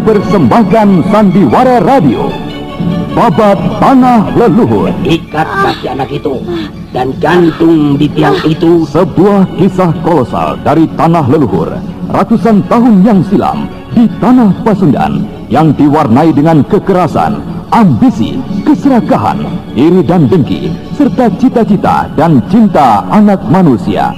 mempersembahkan Sandiwara Radio, Babat Tanah Leluhur. Ikat kaki anak itu dan gantung di tiang itu. Sebuah kisah kolosal dari tanah leluhur ratusan tahun yang silam di tanah Pasundan, yang diwarnai dengan kekerasan, ambisi, keserakahan, iri dan dengki, serta cita-cita dan cinta anak manusia.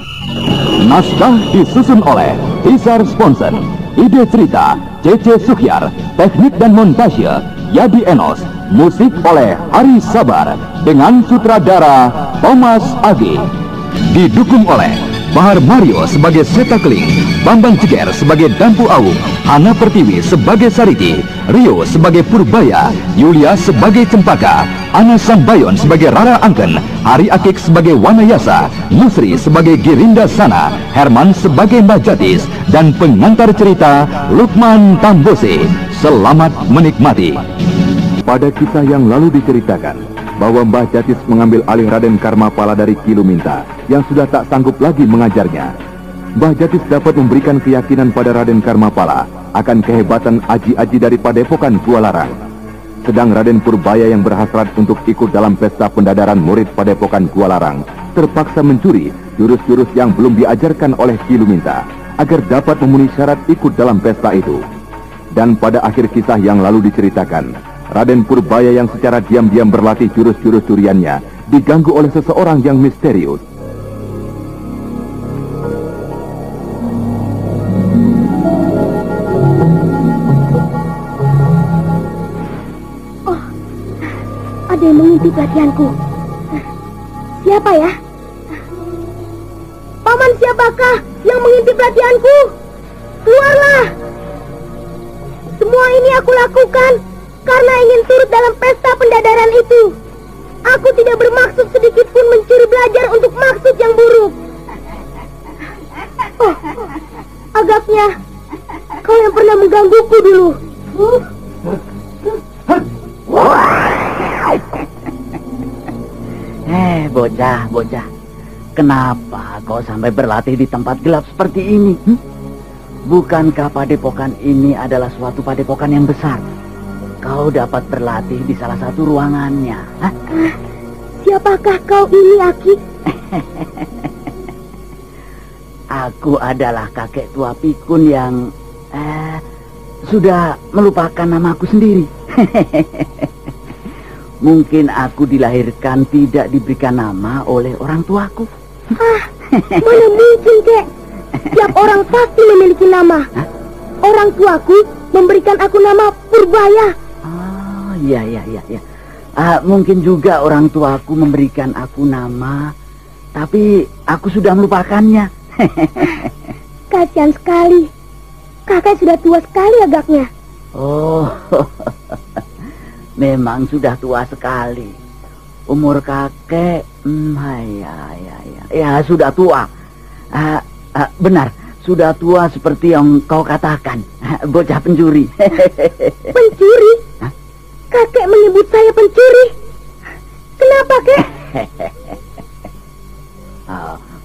Naskah disusun oleh Tisar Sponsen, ide cerita C.C. Suhyar, teknik dan montase Yadi Enos, musik oleh Ari Sabar, dengan sutradara Thomas Age. Didukung oleh Bahar Mario sebagai Seta Keling, Bambang Ceger sebagai Dampu Awung, Hana Pertiwi sebagai Sariti, Rio sebagai Purbaya, Yulia sebagai Cempaka, Ana Sambayon sebagai Rara Angken, Hari Akik sebagai Wanayasa, Nusri sebagai Girinda Sana, Herman sebagai Mbah Jatis, dan pengantar cerita Lukman Tambose. Selamat menikmati. Pada kisah yang lalu diceritakan bahwa Mbah Jatis mengambil alih Raden Karmapala dari Kiluminta yang sudah tak sanggup lagi mengajarnya. Mbah Jatis dapat memberikan keyakinan pada Raden Karmapala akan kehebatan aji-aji dari Padepokan Gualarang. Sedang Raden Purbaya yang berhasrat untuk ikut dalam pesta pendadaran murid Padepokan Gualarang terpaksa mencuri jurus-jurus yang belum diajarkan oleh Kiluminta agar dapat memenuhi syarat ikut dalam pesta itu. Dan pada akhir kisah yang lalu diceritakan, Raden Purbaya yang secara diam-diam berlatih jurus-jurus curiannya diganggu oleh seseorang yang misterius. Oh, ada yang mengintip latihanku. Siapa ya? Paman, siapakah yang mengintip latihanku? Keluarlah! Semua ini aku lakukan karena ingin turut dalam pesta pendadaran itu. Aku tidak bermaksud sedikit pun mencuri belajar untuk maksud yang buruk. Oh, agaknya kau yang pernah menggangguku dulu. Bocah. Kenapa kau sampai berlatih di tempat gelap seperti ini? Bukankah padepokan ini adalah suatu padepokan yang besar? Kau dapat berlatih di salah satu ruangannya. Siapakah kau ini, Aki? Aku adalah kakek tua pikun yang sudah melupakan namaku sendiri. Mungkin aku dilahirkan tidak diberikan nama oleh orang tuaku. Mana mungkin, Kek? Tiap orang pasti memiliki nama. Orang tuaku memberikan aku nama Purbaya. Iya. Mungkin juga orang tuaku memberikan aku nama, tapi aku sudah melupakannya. Kasihan sekali. Kakek sudah tua sekali agaknya. Oh, memang sudah tua sekali. Umur kakek, ya sudah tua. Benar, sudah tua seperti yang kau katakan. Bocah pencuri. Pencuri? Kakek menyebut saya pencuri. Kenapa, Kek?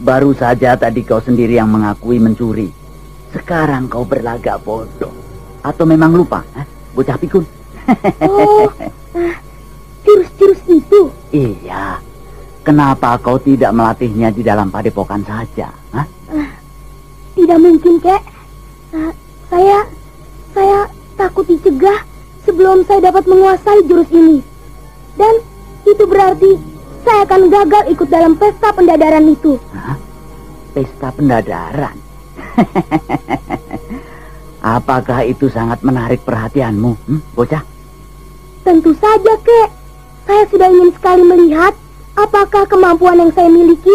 Baru saja tadi kau sendiri yang mengakui mencuri. Sekarang kau berlagak bodoh. Atau memang lupa, bocah pikun? Oh, jurus-jurus itu? Iya. Kenapa kau tidak melatihnya di dalam padepokan saja? Tidak mungkin, Kek. Saya takut dicegah sebelum saya dapat menguasai jurus ini. Dan itu berarti saya akan gagal ikut dalam pesta pendadaran itu. Pesta pendadaran? Apakah itu sangat menarik perhatianmu, bocah? Tentu saja, Kek. Saya sudah ingin sekali melihat apakah kemampuan yang saya miliki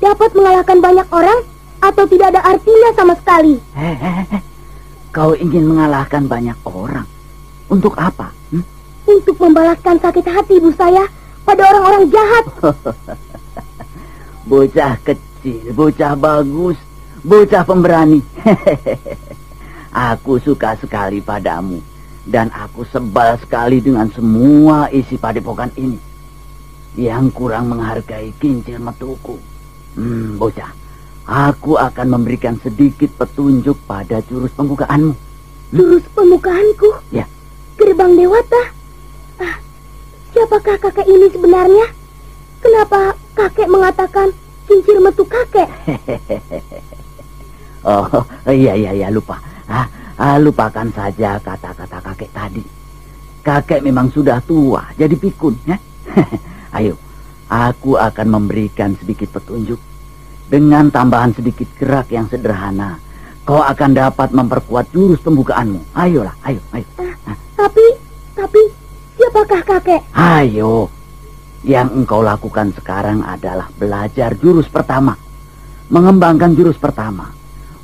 dapat mengalahkan banyak orang atau tidak ada artinya sama sekali. Kau ingin mengalahkan banyak orang? Untuk apa? Untuk membalaskan sakit hati ibu saya pada orang-orang jahat. Bocah kecil, bocah bagus, bocah pemberani. Aku suka sekali padamu. Dan aku sebal sekali dengan semua isi padepokan ini. Yang kurang menghargai kincir metuku. Bocah, aku akan memberikan sedikit petunjuk pada jurus pembukaanmu. Jurus pembukaanku? Ya. Gerbang Dewata? Siapakah kakek ini sebenarnya? Kenapa kakek mengatakan kincir metu kakek? Oh, iya, lupa. Lupakan saja kata-kata kakek tadi. Kakek memang sudah tua, jadi pikun, ya. Ayo, aku akan memberikan sedikit petunjuk. Dengan tambahan sedikit gerak yang sederhana, kau akan dapat memperkuat jurus pembukaanmu. Ayolah, ayo. Tapi, siapakah kakek? Ayo, yang engkau lakukan sekarang adalah belajar jurus pertama. Mengembangkan jurus pertama.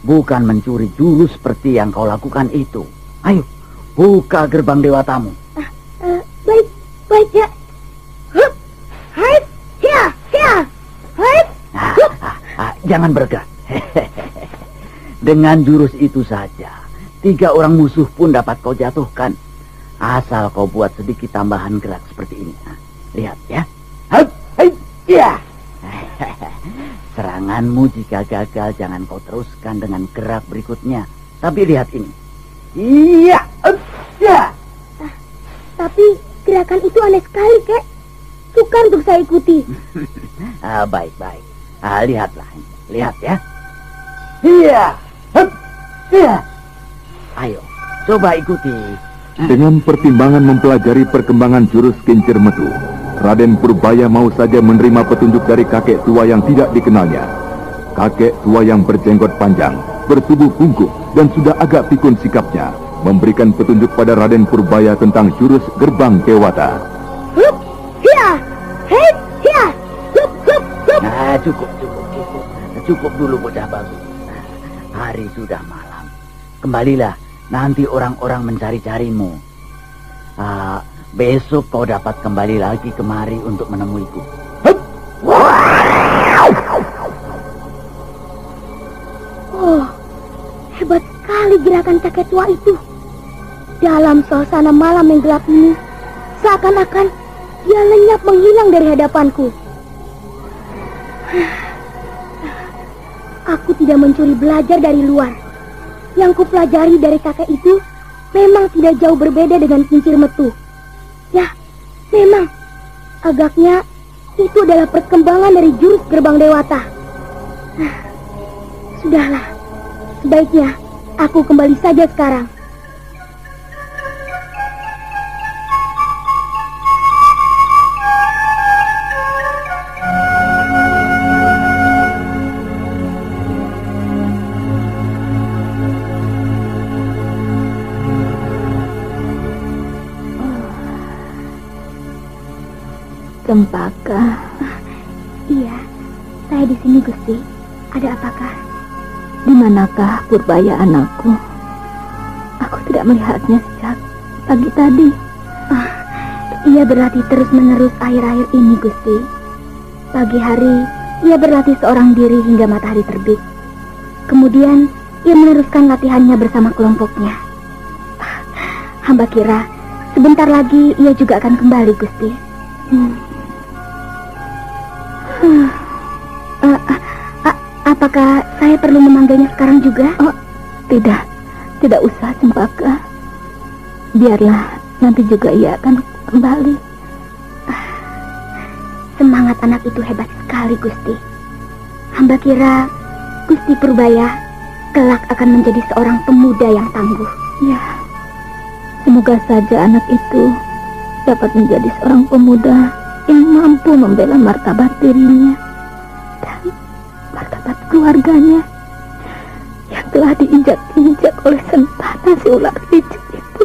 Bukan mencuri jurus seperti yang kau lakukan itu. Ayo, buka gerbang dewatamu. Baik ya. Hup, hai, ya. Hai. Jangan bergerak. Dengan jurus itu saja, 3 orang musuh pun dapat kau jatuhkan. Asal kau buat sedikit tambahan gerak seperti ini. Lihat ya. Hup, hai, ya. Seranganmu jika gagal jangan kau teruskan dengan gerak berikutnya. Tapi lihat ini. Iya. Ya. Tapi gerakan itu aneh sekali, Kek. Sukar untuk saya ikuti. Baik. Lihatlah. Lihat ya. Iya. Iya. Ayo, coba ikuti. Dengan pertimbangan mempelajari perkembangan jurus kincir metu, Raden Purbaya mau saja menerima petunjuk dari kakek tua yang tidak dikenalnya. Kakek tua yang berjenggot panjang, bertubuh bungkuk, dan sudah agak pikun sikapnya, memberikan petunjuk pada Raden Purbaya tentang jurus gerbang Dewata. Hup, ya, hei, ya, hup. Cukup dulu bocah bagus. Hari sudah malam. Kembalilah, nanti orang-orang mencari-carimu. Besok kau dapat kembali lagi kemari untuk menemuiku. Oh, hebat sekali gerakan kakek tua itu. Dalam suasana malam yang gelap ini, seakan-akan dia lenyap menghilang dari hadapanku. Aku tidak mencuri belajar dari luar. Yang kupelajari dari kakek itu memang tidak jauh berbeda dengan kincir metu. Ya, memang agaknya itu adalah perkembangan dari jurus gerbang Dewata. Sudahlah, sebaiknya aku kembali saja sekarang. Cempaka. Iya, saya di sini, Gusti. Ada apakah? Di manakah Purbaya anakku? Aku tidak melihatnya sejak pagi tadi. Ia berlatih terus-menerus akhir-akhir ini, Gusti. Pagi hari, ia berlatih seorang diri hingga matahari terbit. Kemudian, ia meneruskan latihannya bersama kelompoknya. Hamba kira, sebentar lagi ia juga akan kembali, Gusti. Apakah saya perlu memanggilnya sekarang juga? Oh, tidak usah, Cempaka. Biarlah, nanti juga ia akan kembali. Semangat anak itu hebat sekali, Gusti. Hamba kira Gusti Purbaya kelak akan menjadi seorang pemuda yang tangguh. Ya, semoga saja anak itu dapat menjadi seorang pemuda yang mampu membela martabat dirinya dan martabat keluarganya yang telah diinjak-injak oleh senpata si ular licik itu.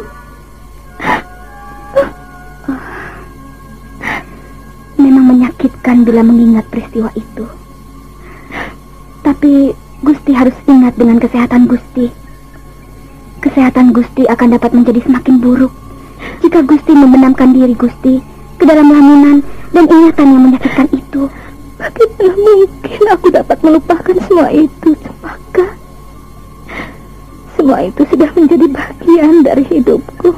Memang menyakitkan bila mengingat peristiwa itu. Tapi Gusti harus ingat dengan kesehatan Gusti. Kesehatan Gusti akan dapat menjadi semakin buruk jika Gusti membenamkan diri Gusti ke dalam lamunan dan ingatan yang menyakitkan itu. Bagaimana mungkin aku dapat melupakan semua itu, Cempaka? Semua itu sudah menjadi bagian dari hidupku.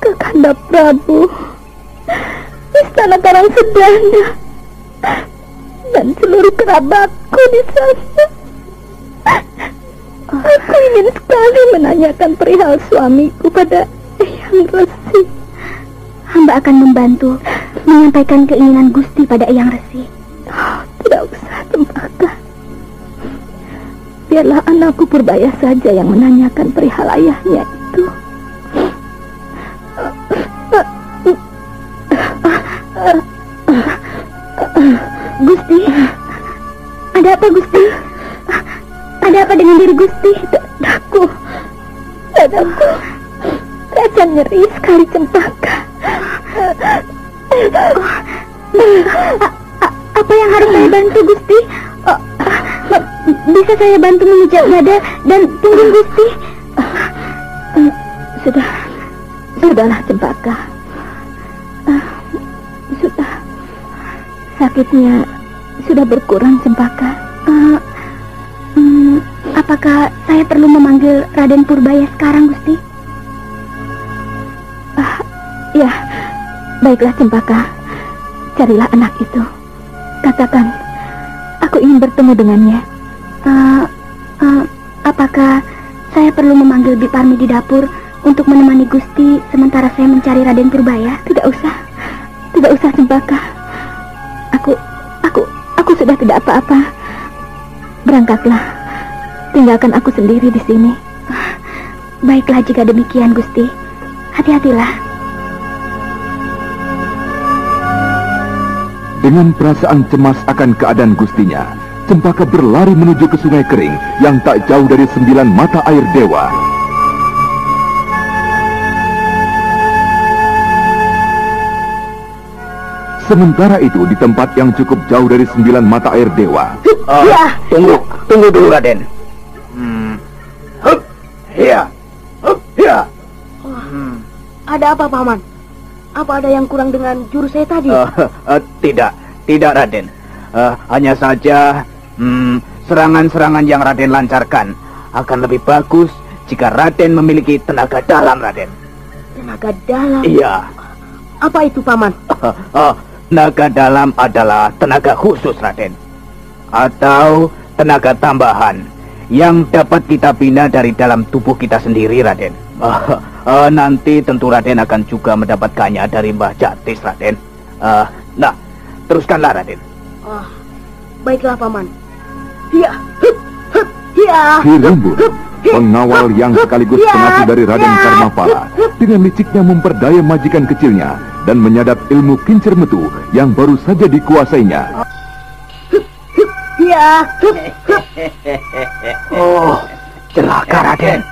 Kakanda Prabu, istana Karangsedana, dan seluruh kerabatku di sana. Aku ingin sekali menanyakan perihal suamiku pada Eyang Resi. Hamba akan membantu menyampaikan keinginan Gusti pada Eyang Resi. Tidak usah, Cempaka. Biarlah anakku Purbaya saja yang menanyakan perihal ayahnya itu. Gusti, ada apa Gusti? Ada apa dengan diri Gusti? Dadaku rasa nyeri sekali, Cempaka. Apa yang harus saya bantu Gusti? Bisa saya bantu memijat dada dan punggung Gusti? Sudahlah, Cempaka. Sudah. Sakitnya sudah berkurang, Cempaka. Apakah saya perlu memanggil Raden Purbaya sekarang, Gusti? Ya, baiklah, Cempaka. Carilah anak itu. Katakan, aku ingin bertemu dengannya. Apakah saya perlu memanggil Biparmi di dapur untuk menemani Gusti sementara saya mencari Raden Purbaya? Tidak usah, Cempaka. Aku sudah tidak apa-apa. Berangkatlah, tinggalkan aku sendiri di sini. Baiklah jika demikian, Gusti. Hati-hatilah. Dengan perasaan cemas akan keadaan Gustinya, Cempaka berlari menuju ke sungai kering yang tak jauh dari 9 mata air dewa. Sementara itu di tempat yang cukup jauh dari 9 mata air dewa. Tunggu dulu, Raden. Ada apa, Paman? Apa ada yang kurang dengan jurus saya tadi? Tidak, Raden. Hanya saja serangan-serangan yang Raden lancarkan akan lebih bagus jika Raden memiliki tenaga dalam, Raden. Tenaga dalam? Iya. Apa itu, Paman? Tenaga dalam adalah tenaga khusus, Raden. Atau tenaga tambahan yang dapat kita bina dari dalam tubuh kita sendiri, Raden. Nanti tentu Raden akan juga mendapatkannya dari Mbah Jatis, Raden. Nah, teruskanlah, Raden. Baiklah, Paman. Hirimbun, pengawal yang sekaligus pengasuh dari Raden Karmapala, dengan liciknya memperdaya majikan kecilnya dan menyadap ilmu kincir metu yang baru saja dikuasainya. Oh, celaka, Raden.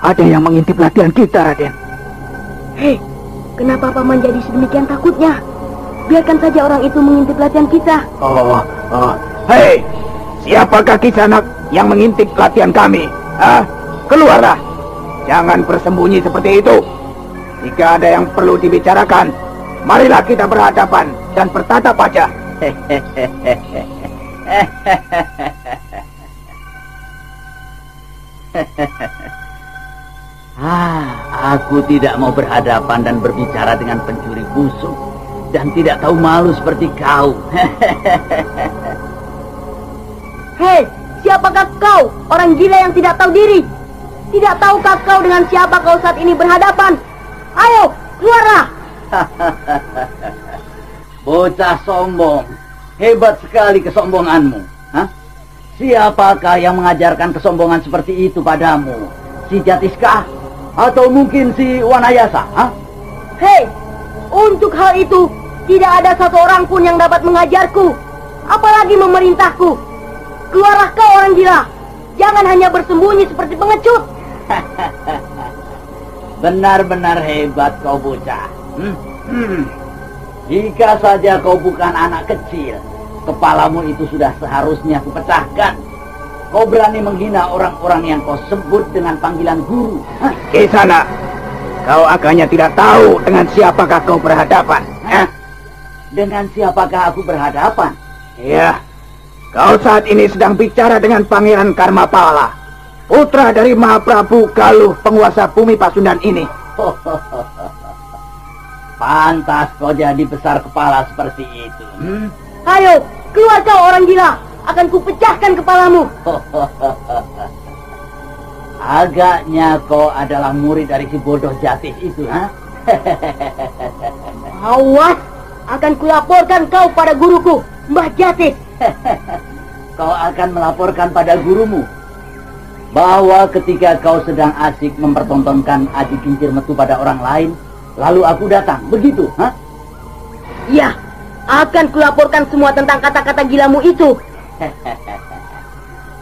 Ada yang mengintip latihan kita, Raden. Hei, kenapa Paman jadi sedemikian takutnya? Biarkan saja orang itu mengintip latihan kita. Hei, siapakah Kisanak yang mengintip latihan kami? Keluarlah. Jangan bersembunyi seperti itu. Jika ada yang perlu dibicarakan, marilah kita berhadapan dan bertatap wajah. Aku tidak mau berhadapan dan berbicara dengan pencuri busuk dan tidak tahu malu seperti kau. Hei, siapakah kau? Orang gila yang tidak tahu diri. Tidak tahukah kau dengan siapa kau saat ini berhadapan? Ayo, keluarlah. Bocah sombong, hebat sekali kesombonganmu. Siapakah yang mengajarkan kesombongan seperti itu padamu? Si Jatiskah? Atau mungkin si Wanayasa? Hei, untuk hal itu tidak ada satu orang pun yang dapat mengajarku, apalagi memerintahku. Keluarlah kau, orang gila. Jangan hanya bersembunyi seperti pengecut. Benar-benar hebat kau, bocah. Jika saja kau bukan anak kecil, kepalamu itu sudah seharusnya kupecahkan. Kau berani menghina orang-orang yang kau sebut dengan panggilan guru. Ke sana. Kau agaknya tidak tahu dengan siapakah kau berhadapan. Dengan siapakah aku berhadapan? Iya. Kau saat ini sedang bicara dengan Pangeran Karmapala, putra dari Mahaprabu Galuh, penguasa bumi Pasundan ini. Pantas kau jadi besar kepala seperti itu. Ayo, keluar kau, orang gila. akan kupecahkan kepalamu. Agaknya kau adalah murid dari si bodoh Jatis itu, ha? Awas, akan kulaporkan kau pada guruku, Mbah Jatis. Kau akan melaporkan pada gurumu bahwa ketika kau sedang asik mempertontonkan Aji Kincir Metu pada orang lain, lalu aku datang, begitu, ha? Iya, akan kulaporkan semua tentang kata-kata gilamu itu.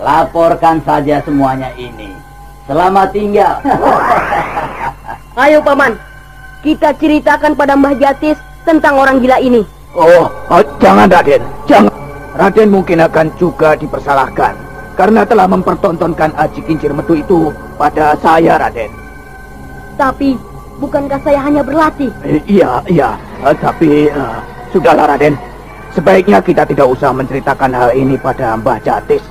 Laporkan saja semuanya ini. Selamat tinggal. Ayo Paman, kita ceritakan pada Mbah Jatis tentang orang gila ini. Oh, jangan Raden, jangan. Raden mungkin akan juga dipersalahkan karena telah mempertontonkan Aji Kincir Metu itu pada saya, Raden. Tapi, bukankah saya hanya berlatih? Iya, tapi sudahlah Raden. Sebaiknya kita tidak usah menceritakan hal ini pada Mbah Jatis.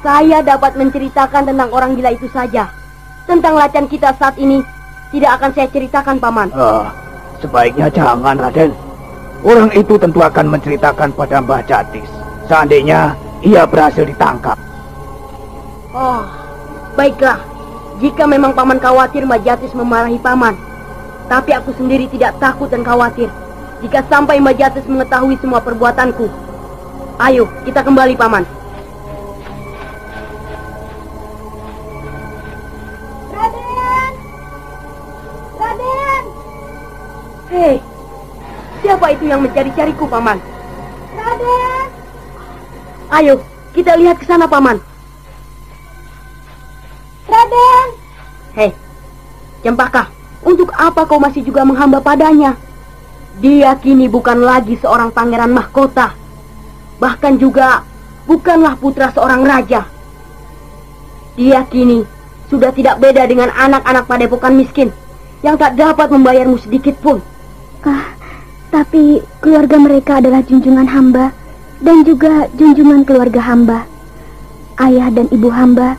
Saya dapat menceritakan tentang orang gila itu saja. Tentang latihan kita saat ini, tidak akan saya ceritakan, Paman. Sebaiknya jangan, Raden. Orang itu tentu akan menceritakan pada Mbah Jatis. Seandainya ia berhasil ditangkap. Oh, baiklah. Jika memang Paman khawatir Mbah Jatis memarahi Paman. Tapi aku sendiri tidak takut dan khawatir jika sampai Mbah Jatis mengetahui semua perbuatanku. Ayo, kita kembali, Paman. Raden! Hei, siapa itu yang mencari-cariku, Paman? Raden! Ayo, kita lihat ke sana, Paman. Raden! Hei, Cempaka, untuk apa kau masih juga menghamba padanya? Dia kini bukan lagi seorang pangeran mahkota. Bahkan juga bukanlah putra seorang raja. Dia kini sudah tidak beda dengan anak-anak padepokan miskin yang tak dapat membayarmu sedikit pun. Tapi keluarga mereka adalah junjungan hamba dan juga junjungan keluarga hamba. Ayah dan ibu hamba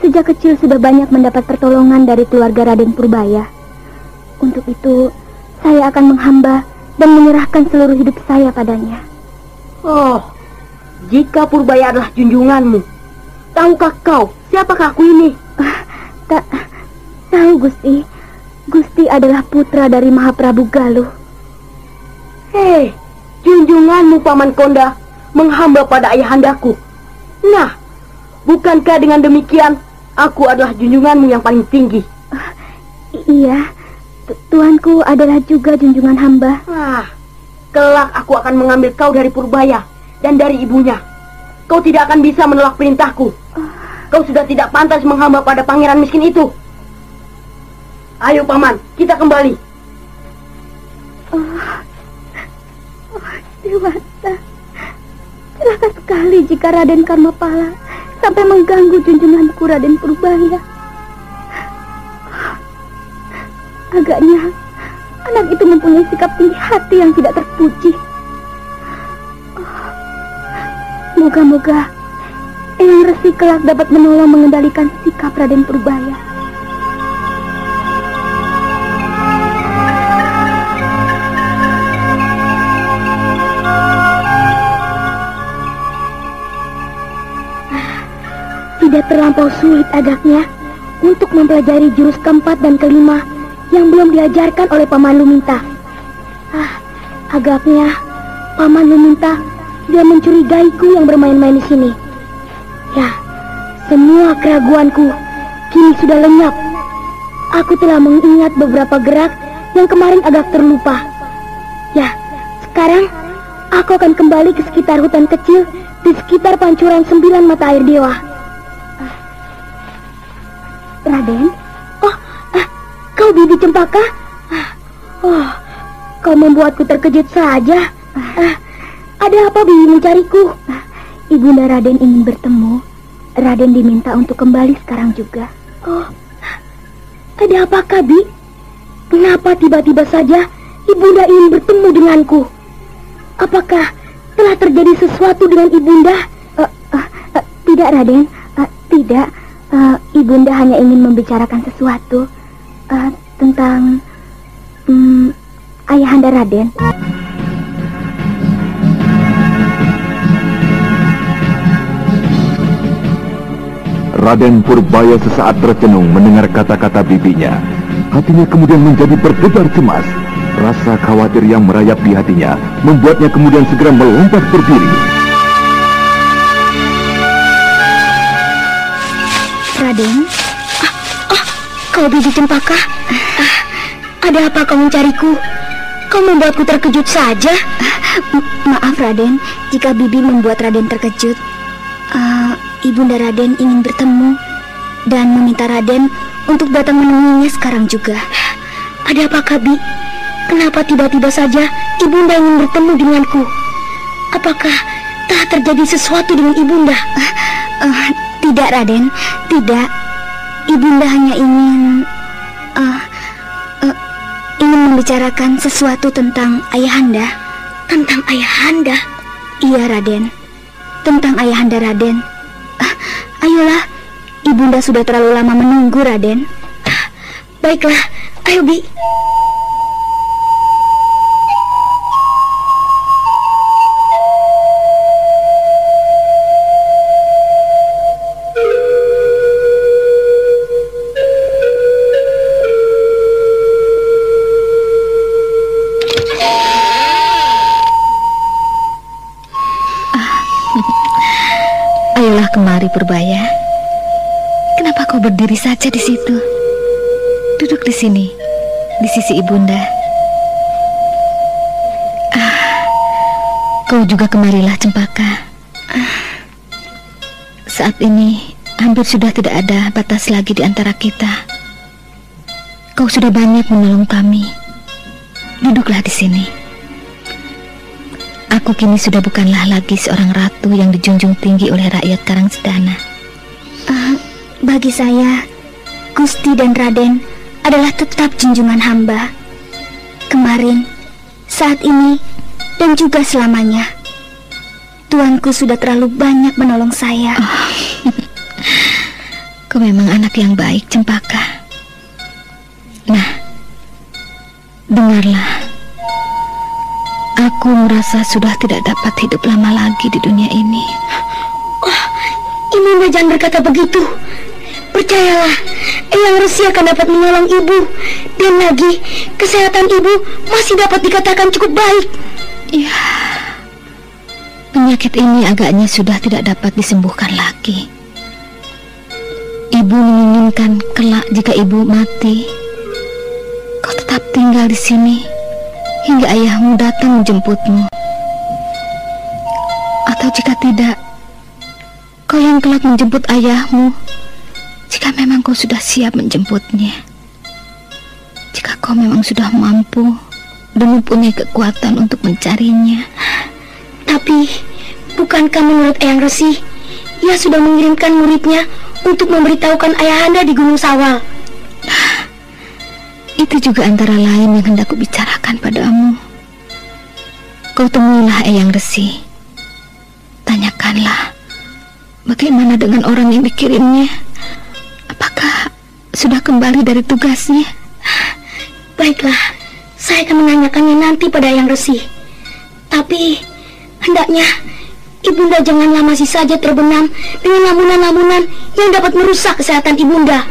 sejak kecil sudah banyak mendapat pertolongan dari keluarga Raden Purbaya. Untuk itu, saya akan menghamba dan menyerahkan seluruh hidup saya padanya. Oh, jika Purbaya adalah junjunganmu, tahukah kau siapakah aku ini? Tahu, Gusti. Gusti adalah putra dari Mahaprabu Galuh. Hei, junjunganmu Paman Konda menghamba pada ayahandaku. Nah, bukankah dengan demikian aku adalah junjunganmu yang paling tinggi? Iya, tuanku adalah juga junjungan hamba. Kelak aku akan mengambil kau dari Purbaya dan dari ibunya. Kau tidak akan bisa menolak perintahku. Kau sudah tidak pantas menghamba pada pangeran miskin itu. Ayo Paman, kita kembali. Dewata, celaka sekali jika Raden Karmapala sampai mengganggu junjunganku Raden Purbaya. Agaknya anak itu mempunyai sikap tinggi hati yang tidak terpuji. Moga-moga Eyang Resi kelak dapat menolong mengendalikan sikap Raden Purbaya. Tidak terlampau sulit agaknya untuk mempelajari jurus keempat dan kelima yang belum diajarkan oleh Paman Luminta. Agaknya Paman Luminta dia mencurigaiku yang bermain-main di sini. Ya, semua keraguanku kini sudah lenyap. Aku telah mengingat beberapa gerak yang kemarin agak terlupa. Ya, sekarang aku akan kembali ke sekitar hutan kecil di sekitar pancuran 9 mata air dewa. Raden? Kau Bibi Cempaka? Kau membuatku terkejut saja. Ada apa Bibi mencariku? Ibunda Raden ingin bertemu. Raden diminta untuk kembali sekarang juga. Ada apakah, Bi? Kenapa tiba-tiba saja Ibunda ingin bertemu denganku? Apakah telah terjadi sesuatu dengan Ibunda? Tidak, Raden. Tidak. Ibunda hanya ingin membicarakan sesuatu tentang ayahanda Raden. Raden Purbaya sesaat tercenung mendengar kata-kata bibinya. Hatinya kemudian menjadi berdebar cemas. Rasa khawatir yang merayap di hatinya membuatnya kemudian segera melompat berdiri. Raden, kau Bibi Cempaka, ada apa kau mencariku? Kau membuatku terkejut saja. Maaf Raden, jika Bibi membuat Raden terkejut. Ibunda Raden ingin bertemu dan meminta Raden untuk datang menemuinya sekarang juga. Ada apa, Bi? Kenapa tiba-tiba saja Ibunda ingin bertemu denganku? Apakah telah terjadi sesuatu dengan Ibunda? Tidak Raden, tidak. Ibunda hanya ingin membicarakan sesuatu tentang Ayahanda. Tentang Ayahanda? Iya Raden, tentang Ayahanda Raden. Ayolah, Ibunda sudah terlalu lama menunggu Raden. Baiklah, ayo Bi. Ayolah kemari Purbaya. Kenapa kau berdiri saja di situ? Duduk di sini, di sisi Ibunda. Kau juga kemarilah Cempaka. Saat ini hampir sudah tidak ada batas lagi di antara kita. Kau sudah banyak menolong kami. Duduklah di sini. Aku kini sudah bukanlah lagi seorang ratu yang dijunjung tinggi oleh rakyat Karangsedana. Bagi saya, Gusti dan Raden adalah tetap junjungan hamba. Kemarin, saat ini, dan juga selamanya. Tuanku sudah terlalu banyak menolong saya. Kau memang anak yang baik, Cempaka. Nah, dengarlah. Aku merasa sudah tidak dapat hidup lama lagi di dunia ini. Ibunda jangan berkata begitu. Percayalah, Eyang Resi akan dapat menolong ibu. Dan lagi, kesehatan ibu masih dapat dikatakan cukup baik. Ya, penyakit ini agaknya sudah tidak dapat disembuhkan lagi. Ibu menginginkan kelak jika ibu mati, kau tetap tinggal di sini hingga ayahmu datang menjemputmu. Atau jika tidak, kau yang kelak menjemput ayahmu jika memang kau sudah siap menjemputnya. Jika kau memang sudah mampu dan mempunyai kekuatan untuk mencarinya. Tapi, bukankah menurut Eyang Resi, ia sudah mengirimkan muridnya untuk memberitahukan Ayahanda di Gunung Sawal? Itu juga antara lain yang hendak kubicarakan padamu. Kau temuilah Eyang Resi. Tanyakanlah, bagaimana dengan orang yang dikirimnya? Apakah sudah kembali dari tugasnya? Baiklah, saya akan menanyakannya nanti pada Eyang Resi. Tapi, hendaknya Ibunda janganlah masih saja terbenam dengan lamunan-lamunan yang dapat merusak kesehatan Ibunda.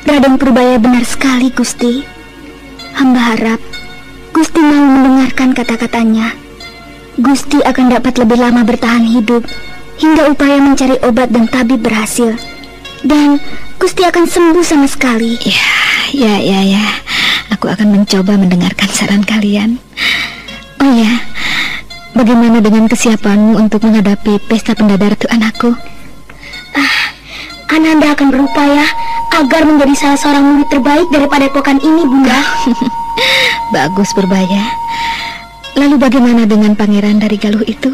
Raden Purbaya benar sekali, Gusti. Hamba harap Gusti mau mendengarkan kata-katanya. Gusti akan dapat lebih lama bertahan hidup hingga upaya mencari obat dan tabib berhasil. Dan Gusti akan sembuh sama sekali. Ya. Aku akan mencoba mendengarkan saran kalian. Oh ya, bagaimana dengan kesiapanmu untuk menghadapi pesta pendadar itu anakku? Ananda akan berupaya agar menjadi salah seorang murid terbaik daripada epokan ini, Bunda. Bagus Purbaya. Lalu bagaimana dengan pangeran dari Galuh itu?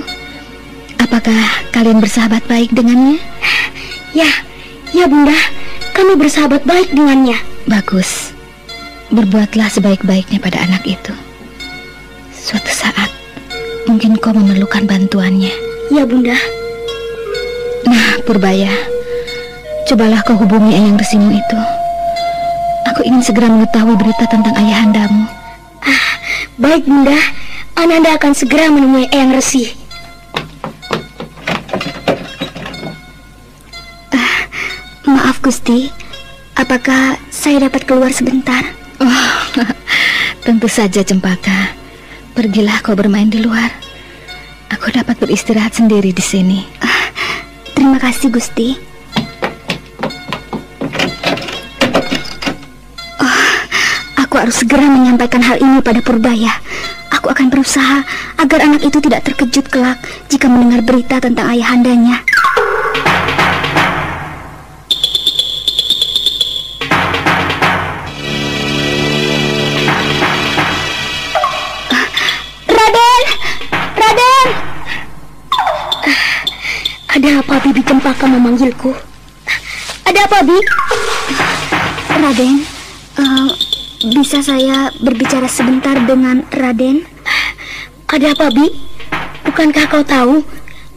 Apakah kalian bersahabat baik dengannya? Ya Bunda, kami bersahabat baik dengannya. Bagus. Berbuatlah sebaik-baiknya pada anak itu. Suatu saat mungkin kau memerlukan bantuannya. Ya Bunda. Nah Purbaya, cobalah kau hubungi Eyang Resimu itu. Aku ingin segera mengetahui berita tentang ayahandamu. Baik Bunda, Ananda akan segera menemui Eyang Resi. Maaf Gusti, apakah saya dapat keluar sebentar? Oh, tentu saja Cempaka. Pergilah kau bermain di luar. Aku dapat beristirahat sendiri di sini. Terima kasih Gusti. Aku harus segera menyampaikan hal ini pada Purbaya. Aku akan berusaha agar anak itu tidak terkejut kelak jika mendengar berita tentang ayahandanya. Raden! Raden! Ada apa Bibi Cempaka memanggilku? Ada apa, Bi? Raden, bisa saya berbicara sebentar dengan Raden? Ada apa, Bi? Bukankah kau tahu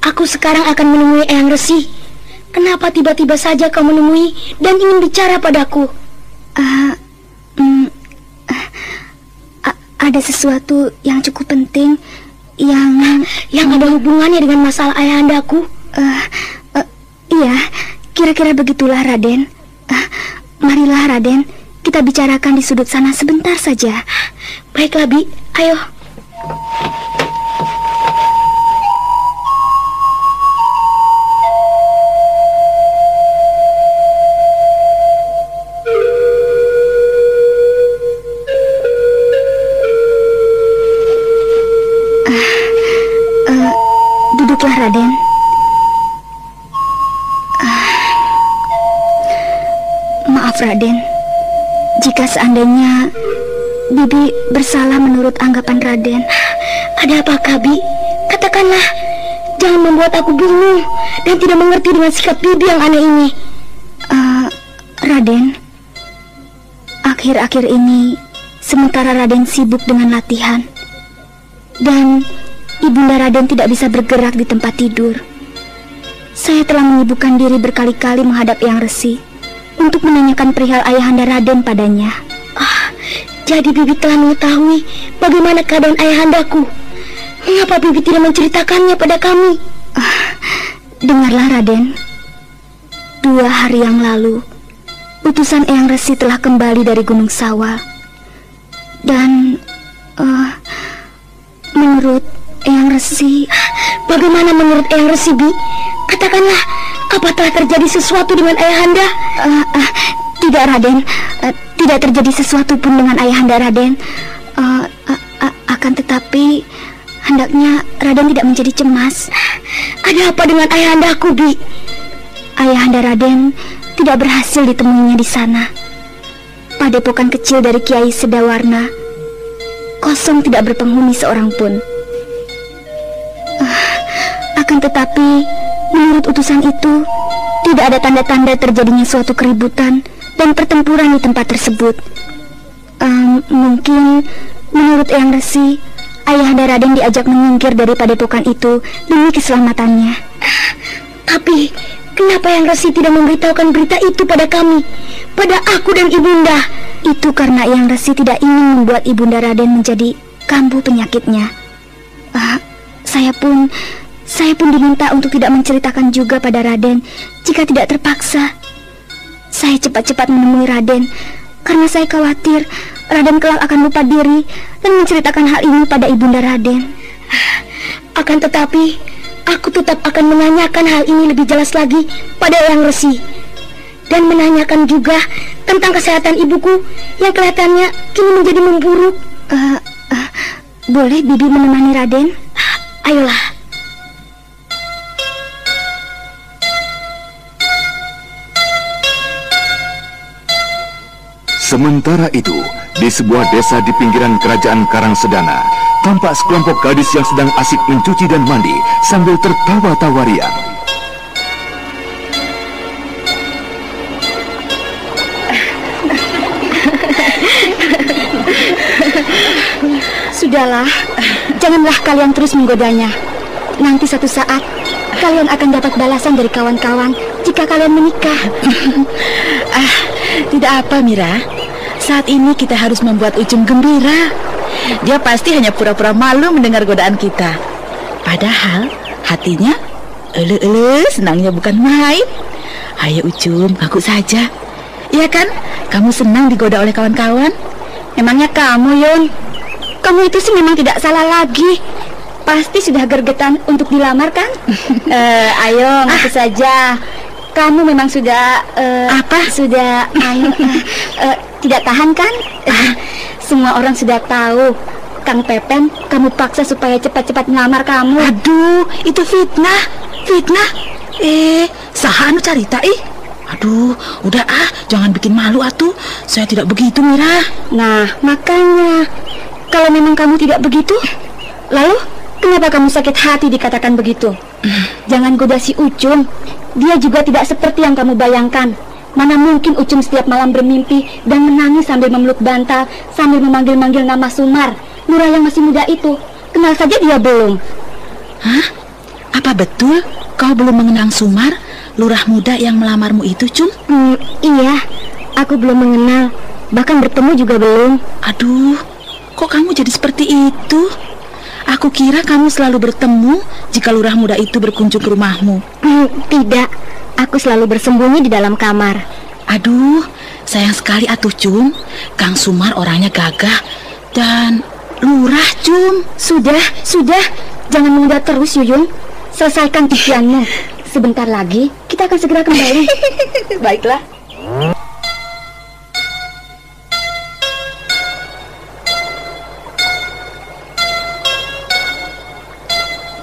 aku sekarang akan menemui Eyang Resi? Kenapa tiba-tiba saja kau menemui dan ingin bicara padaku? Ada sesuatu yang cukup penting yang ada hubungannya dengan masalah ayahandaku. Iya, kira-kira begitulah Raden. Marilah Raden, kita bicarakan di sudut sana sebentar saja. Baiklah Bi, ayo. Duduklah Raden. Maaf Raden, jika seandainya Bibi bersalah menurut anggapan Raden. Ada apakah Bi? Katakanlah, jangan membuat aku bingung dan tidak mengerti dengan sikap Bibi yang aneh ini. Raden, akhir-akhir ini sementara Raden sibuk dengan latihan dan Ibunda Raden tidak bisa bergerak di tempat tidur, saya telah menyibukkan diri berkali-kali menghadap Eyang Resi untuk menanyakan perihal ayahanda Raden padanya. Jadi Bibi telah mengetahui bagaimana keadaan ayahandaku. Mengapa Bibi tidak menceritakannya pada kami? Dengarlah Raden, 2 hari yang lalu utusan Eyang Resi telah kembali dari Gunung Sawa. Dan menurut Eyang Resi... Bagaimana menurut Eyang Resi, Bi? Katakanlah, apa telah terjadi sesuatu dengan ayahanda? Tidak Raden, tidak terjadi sesuatu pun dengan ayahanda Raden. Akan tetapi hendaknya Raden tidak menjadi cemas. Ada apa dengan ayahandaku, Bi? Ayahanda Raden tidak berhasil ditemuinya di sana. Padepokan kecil dari Kiai Sedawarna kosong, tidak berpenghuni seorang pun. Akan tetapi menurut utusan itu tidak ada tanda-tanda terjadinya suatu keributan dan pertempuran di tempat tersebut. Mungkin menurut Eyang Resi, ayahanda Raden diajak menyingkir dari padepokan itu demi keselamatannya. Tapi kenapa Eyang Resi tidak memberitahukan berita itu pada kami, pada aku dan Ibunda? Itu karena Eyang Resi tidak ingin membuat Ibunda Raden menjadi kambuh penyakitnya. Saya pun diminta untuk tidak menceritakan juga pada Raden jika tidak terpaksa. Saya cepat-cepat menemui Raden karena saya khawatir Raden kelak akan lupa diri dan menceritakan hal ini pada Ibunda Raden. Akan tetapi, aku tetap akan menanyakan hal ini lebih jelas lagi pada Eyang Resi dan menanyakan juga tentang kesehatan ibuku yang kelihatannya kini menjadi memburuk. Boleh Bibi menemani Raden? Ayolah. Sementara itu, di sebuah desa di pinggiran kerajaan Karangsedana, tampak sekelompok gadis yang sedang asik mencuci dan mandi sambil tertawa-tawa riang. Sudahlah, janganlah kalian terus menggodanya. Nanti satu saat kalian akan dapat balasan dari kawan-kawan jika kalian menikah. Tidak apa Mira. Saat ini kita harus membuat Ujung gembira. Dia pasti hanya pura-pura malu mendengar godaan kita. Padahal hatinya senangnya bukan main. Ayo Ucum, ngaku saja. Iya kan? Kamu senang digoda oleh kawan-kawan? Memangnya kamu, Yun? Kamu itu sih memang tidak salah lagi. Pasti sudah gergetan untuk dilamar kan? Ayo, ngaku saja. Kamu memang sudah Sudah tidak tahan kan? Semua orang sudah tahu. Kang Pepen, kamu paksa supaya cepat-cepat melamar kamu. Aduh, itu fitnah. Saha anu carita ih. Aduh, udah jangan bikin malu atuh. Saya tidak begitu, Mira. Nah, makanya kalau memang kamu tidak begitu, lalu kenapa kamu sakit hati dikatakan begitu? Jangan goda si Ucum. Dia juga tidak seperti yang kamu bayangkan. Mana mungkin Ucum setiap malam bermimpi dan menangis sambil memeluk bantal, sambil memanggil-manggil nama Sumar, lurah yang masih muda itu. Kenal saja dia belum. Hah? Apa betul kau belum mengenang Sumar, lurah muda yang melamarmu itu, Cum? Iya, aku belum mengenal. Bahkan bertemu juga belum. Aduh, kok kamu jadi seperti itu? Aku kira kamu selalu bertemu jika lurah muda itu berkunjung ke rumahmu. Tidak, aku selalu bersembunyi di dalam kamar. Aduh, sayang sekali atuh, Cum. Kang Sumar orangnya gagah dan lurah, Cum. Sudah, jangan menunda terus, Yuyun. Selesaikan pikiranmu. Sebentar lagi kita akan segera kembali. Baiklah.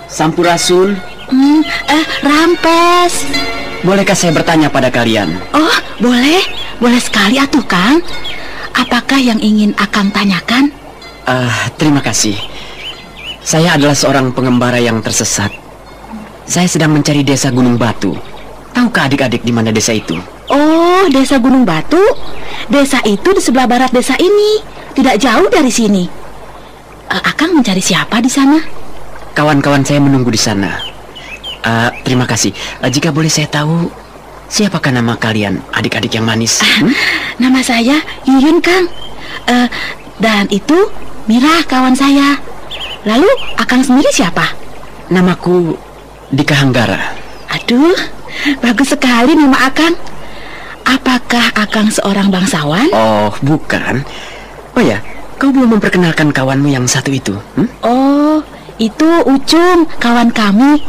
Sampurasun. Rampes. Bolehkah saya bertanya pada kalian? Oh, boleh sekali atuh, Kang. Apakah yang ingin Akang tanyakan? Terima kasih. Saya adalah seorang pengembara yang tersesat. Saya sedang mencari desa Gunung Batu. Tahukah adik-adik di mana desa itu? Oh, desa Gunung Batu. Desa itu di sebelah barat desa ini, tidak jauh dari sini. Akang mencari siapa di sana? Kawan-kawan saya menunggu di sana. Terima kasih. Jika boleh saya tahu, siapakah nama kalian, adik-adik yang manis? Nama saya Yuyun, Kang. Dan itu Mira, kawan saya. Lalu Akang sendiri siapa? Namaku Dika Hanggara. Aduh, bagus sekali nama Akang. Apakah Akang seorang bangsawan? Oh, bukan. Oh ya, kau belum memperkenalkan kawanmu yang satu itu? Oh, itu Ucum, kawan kami.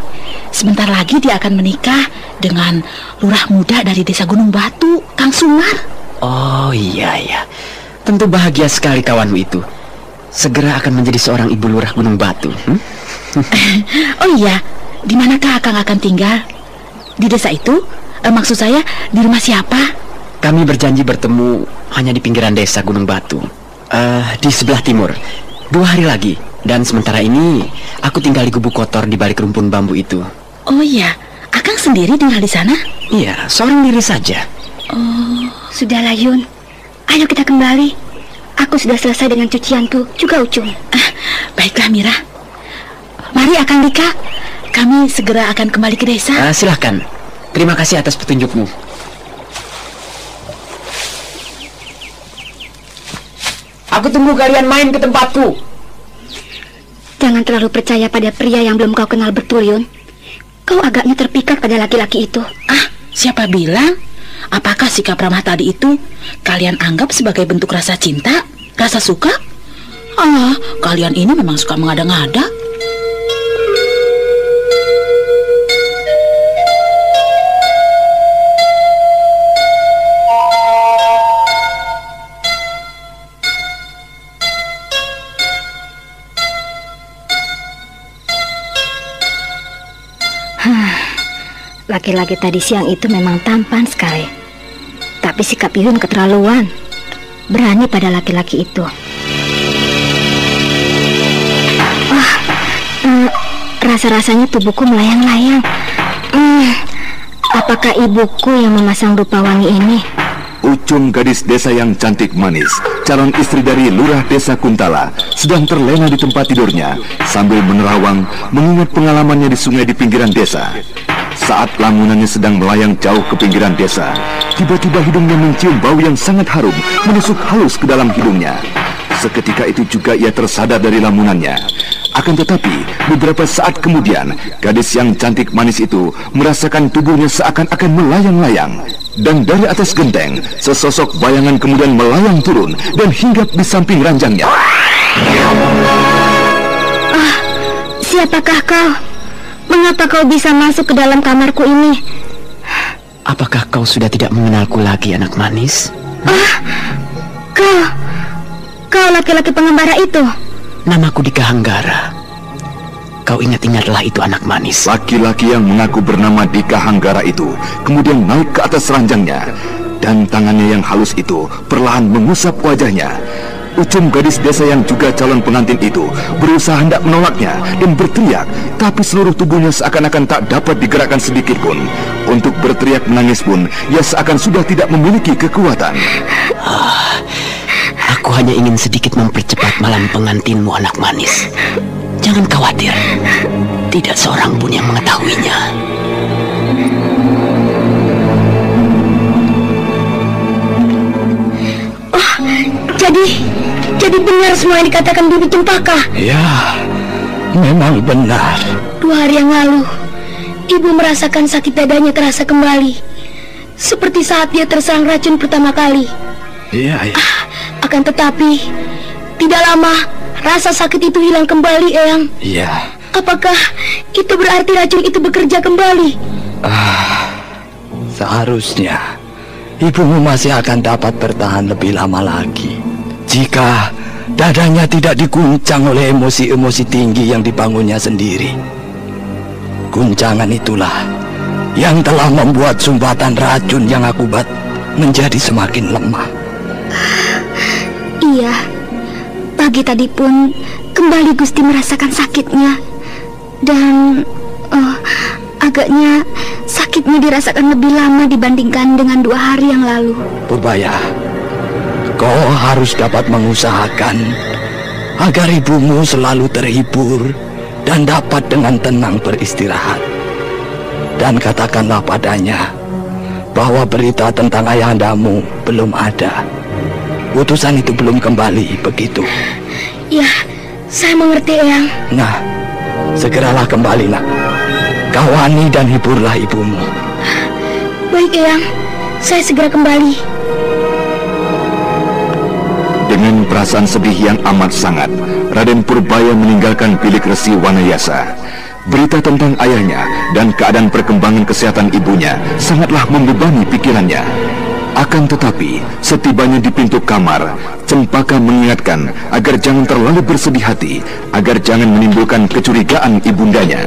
Sebentar lagi dia akan menikah dengan lurah muda dari desa Gunung Batu, Kang Sumar. Oh iya. Tentu bahagia sekali kawanmu itu. Segera akan menjadi seorang ibu lurah Gunung Batu. Oh iya, di manakah Akang akan tinggal? Di desa itu? Maksud saya, di rumah siapa? Kami berjanji bertemu hanya di pinggiran desa Gunung Batu. Di sebelah timur. 2 hari lagi. Dan sementara ini aku tinggal di gubuk kotor di balik rumpun bambu itu. Oh iya, Akang sendiri tinggal di sana? Iya, seorang diri saja. Oh, sudahlah Yun. Ayo kita kembali. Aku sudah selesai dengan cucianku, juga Ucum. Baiklah Mira. Mari Akang Dika, kami segera akan kembali ke desa. Silahkan. Terima kasih atas petunjukmu. Aku tunggu kalian main ke tempatku. Jangan terlalu percaya pada pria yang belum kau kenal betul, Yun. Kau agaknya terpikat pada laki-laki itu. Siapa bilang? Apakah sikap ramah tadi itu kalian anggap sebagai bentuk rasa cinta? Rasa suka? Kalian ini memang suka mengada-ngada. Laki-laki tadi siang itu memang tampan sekali. Tapi sikap Yun keterlaluan. Berani pada laki-laki itu. Rasa-rasanya tubuhku melayang-layang. Apakah ibuku yang memasang rupa wangi ini? Ucum, gadis desa yang cantik manis, calon istri dari lurah desa Kuntala, sedang terlena di tempat tidurnya sambil menerawang mengingat pengalamannya di sungai di pinggiran desa. Saat lamunannya sedang melayang jauh ke pinggiran desa, tiba-tiba hidungnya mencium bau yang sangat harum menusuk halus ke dalam hidungnya. Seketika itu juga ia tersadar dari lamunannya. Akan tetapi, beberapa saat kemudian, gadis yang cantik manis itu merasakan tubuhnya seakan-akan melayang-layang. Dan dari atas genteng, sesosok bayangan kemudian melayang turun dan hinggap di samping ranjangnya. Siapakah kau? Mengapa kau bisa masuk ke dalam kamarku ini? Apakah kau sudah tidak mengenalku lagi, anak manis? Kau laki-laki pengembara itu? Namaku Dika Hanggara. Kau ingat-ingatlah itu, anak manis. Laki-laki yang mengaku bernama Dika Hanggara itu kemudian naik ke atas ranjangnya, dan tangannya yang halus itu perlahan mengusap wajahnya. Ucum gadis desa yang juga calon pengantin itu berusaha hendak menolaknya dan berteriak, tapi seluruh tubuhnya seakan-akan tak dapat digerakkan sedikit pun. Untuk berteriak menangis pun, ia seakan sudah tidak memiliki kekuatan. Aku hanya ingin sedikit mempercepat malam pengantinmu, anak manis. Jangan khawatir, tidak seorang pun yang mengetahuinya. Jadi benar semua yang dikatakan Bibi Cempaka? Ya, memang benar. 2 hari yang lalu, ibu merasakan sakit dadanya terasa kembali, seperti saat dia terserang racun pertama kali. Iya. Akan tetapi, tidak lama rasa sakit itu hilang kembali, Eyang. Iya. Apakah itu berarti racun itu bekerja kembali? Seharusnya ibumu masih akan dapat bertahan lebih lama lagi jika dadanya tidak diguncang oleh emosi-emosi tinggi yang dibangunnya sendiri. Guncangan itulah yang telah membuat sumbatan racun yang aku buat menjadi semakin lemah. Iya, pagi tadi pun kembali Gusti merasakan sakitnya. Dan agaknya sakitnya dirasakan lebih lama dibandingkan dengan 2 hari yang lalu. Purbaya, kau harus dapat mengusahakan agar ibumu selalu terhibur dan dapat dengan tenang beristirahat. Dan katakanlah padanya bahwa berita tentang ayahandamu belum ada. Utusan itu belum kembali, begitu? Ya, saya mengerti, Eyang. Nah, segeralah kembali, nak. Kawani dan hiburlah ibumu. Baik, Eyang. Saya segera kembali. Dengan perasaan sedih yang amat sangat, Raden Purbaya meninggalkan bilik Resi Wanayasa. Berita tentang ayahnya dan keadaan perkembangan kesehatan ibunya sangatlah membebani pikirannya. Akan tetapi, setibanya di pintu kamar, Cempaka mengingatkan agar jangan terlalu bersedih hati, agar jangan menimbulkan kecurigaan ibundanya.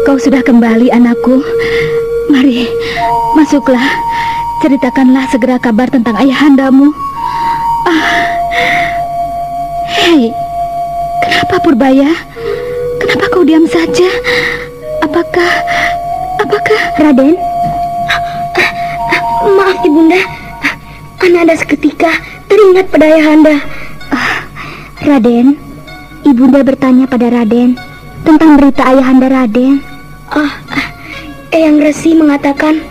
Kau sudah kembali, anakku. Mari, masuklah. Ceritakanlah segera kabar tentang ayahandamu. Hei, kenapa Purbaya? Kenapa kau diam saja? Apakah Raden? Maaf, Ibunda. Ananda seketika teringat pada ayahanda. Raden, Ibunda bertanya pada Raden tentang berita ayahanda Raden. Eyang Resi mengatakan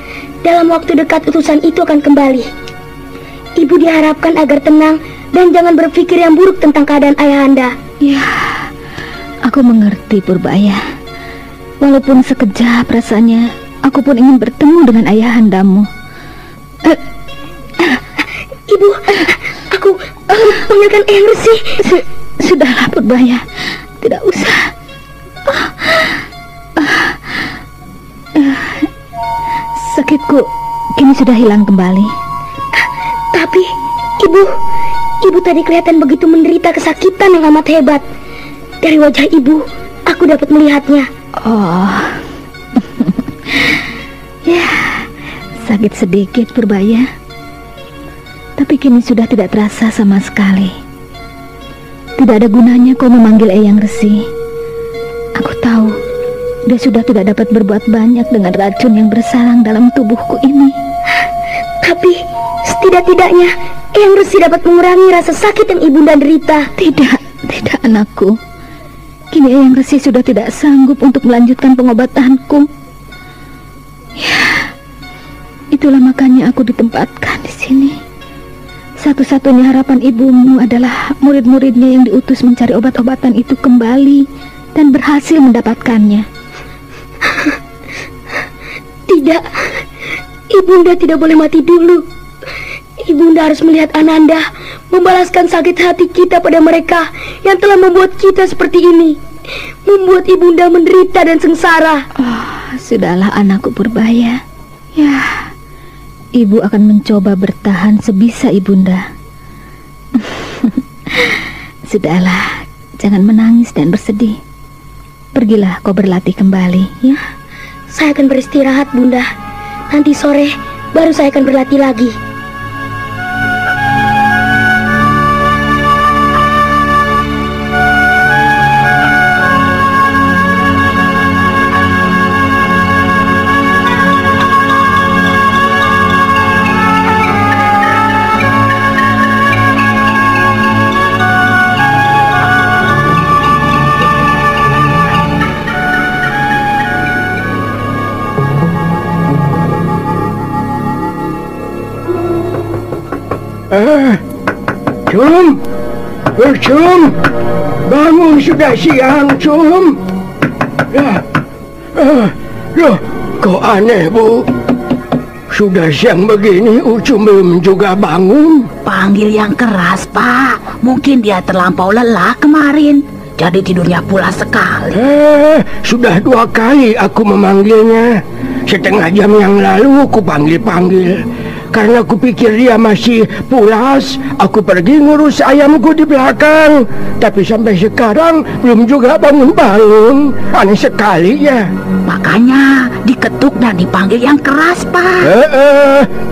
dalam waktu dekat utusan itu akan kembali. Ibu diharapkan agar tenang dan jangan berpikir yang buruk tentang keadaan ayahanda. Ya, aku mengerti, Purbaya. Walaupun sekejap rasanya, aku pun ingin bertemu dengan ayahandamu. Ibu, aku panggilkan Eyang Resi. Sudahlah, Purbaya, tidak usah. Sakitku kini sudah hilang kembali. Tapi, Ibu tadi kelihatan begitu menderita kesakitan yang amat hebat. Dari wajah Ibu, aku dapat melihatnya. Oh, ya, sakit sedikit, Purbaya. Tapi kini sudah tidak terasa sama sekali. Tidak ada gunanya kau memanggil Eyang Resi. Aku tahu dia sudah tidak dapat berbuat banyak dengan racun yang bersarang dalam tubuhku ini. Tapi setidak-tidaknya Eyang Resi dapat mengurangi rasa sakit yang Ibunda derita. Tidak anakku. Kini Eyang Resi sudah tidak sanggup untuk melanjutkan pengobatanku. Ya, Itulah makanya aku ditempatkan di sini. Satu-satunya harapan ibumu adalah murid-muridnya yang diutus mencari obat-obatan itu kembali dan berhasil mendapatkannya. Tidak, Ibunda tidak boleh mati dulu. Ibunda harus melihat Ananda membalaskan sakit hati kita pada mereka yang telah membuat kita seperti ini, membuat Ibunda menderita dan sengsara. Oh, sudahlah anakku Purbaya. Ya, ibu akan mencoba bertahan sebisa Ibunda. Sudahlah, jangan menangis dan bersedih. Pergilah kau berlatih kembali, ya. Saya akan beristirahat, Bunda. Nanti sore baru saya akan berlatih lagi. Cum, Cum, bangun sudah siang, Cum. Loh, kok aneh, Bu? Sudah siang begini, Ucum belum juga bangun. Panggil yang keras, Pak. Mungkin dia terlampau lelah kemarin, jadi tidurnya pula sekali. Sudah 2 kali aku memanggilnya. Setengah jam yang lalu aku panggil-panggil. Karena aku pikir dia masih pulas, aku pergi ngurus ayamku di belakang. Tapi sampai sekarang belum juga bangun-bangun. Aneh sekali ya. Makanya diketuk dan dipanggil yang keras, Pak.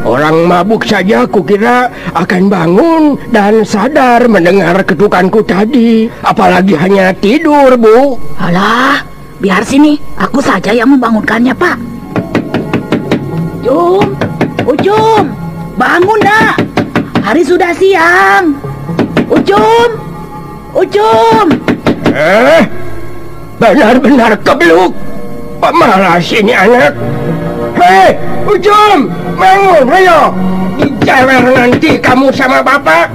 Orang mabuk saja aku kira akan bangun dan sadar mendengar ketukanku tadi. Apalagi hanya tidur, Bu. Alah, biar sini, aku saja yang membangunkannya, Pak. Ucum, bangun nak. Hari sudah siang. Ucum. Benar-benar kebluk. Pemalas ini anak. Hei, Ucum, bangun, ayo. Dijewer nanti kamu sama bapak.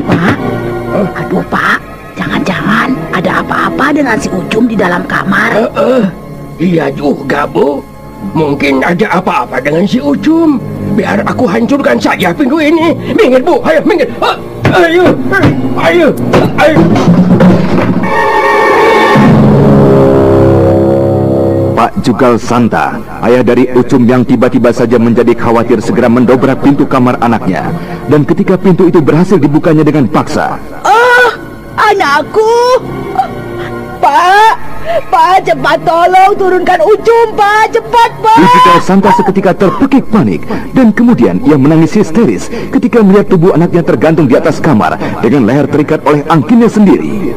Pak, aduh Pak, jangan-jangan ada apa-apa dengan si Ucum di dalam kamar. Iya juga, Bu. Mungkin ada apa-apa dengan si Ucum. Biar aku hancurkan saja pintu ini. Minggir, Bu, ayo, minggir. Ayo. Pak Jugal Santa, ayah dari Ucum yang tiba-tiba saja menjadi khawatir, segera mendobrak pintu kamar anaknya. Dan ketika pintu itu berhasil dibukanya dengan paksa. Anakku! Pak, cepat tolong turunkan Ucum, Pak, cepat, Pak. Jugal Santa seketika terpekik panik dan kemudian ia menangis histeris ketika melihat tubuh anaknya tergantung di atas kamar dengan leher terikat oleh angkinnya sendiri.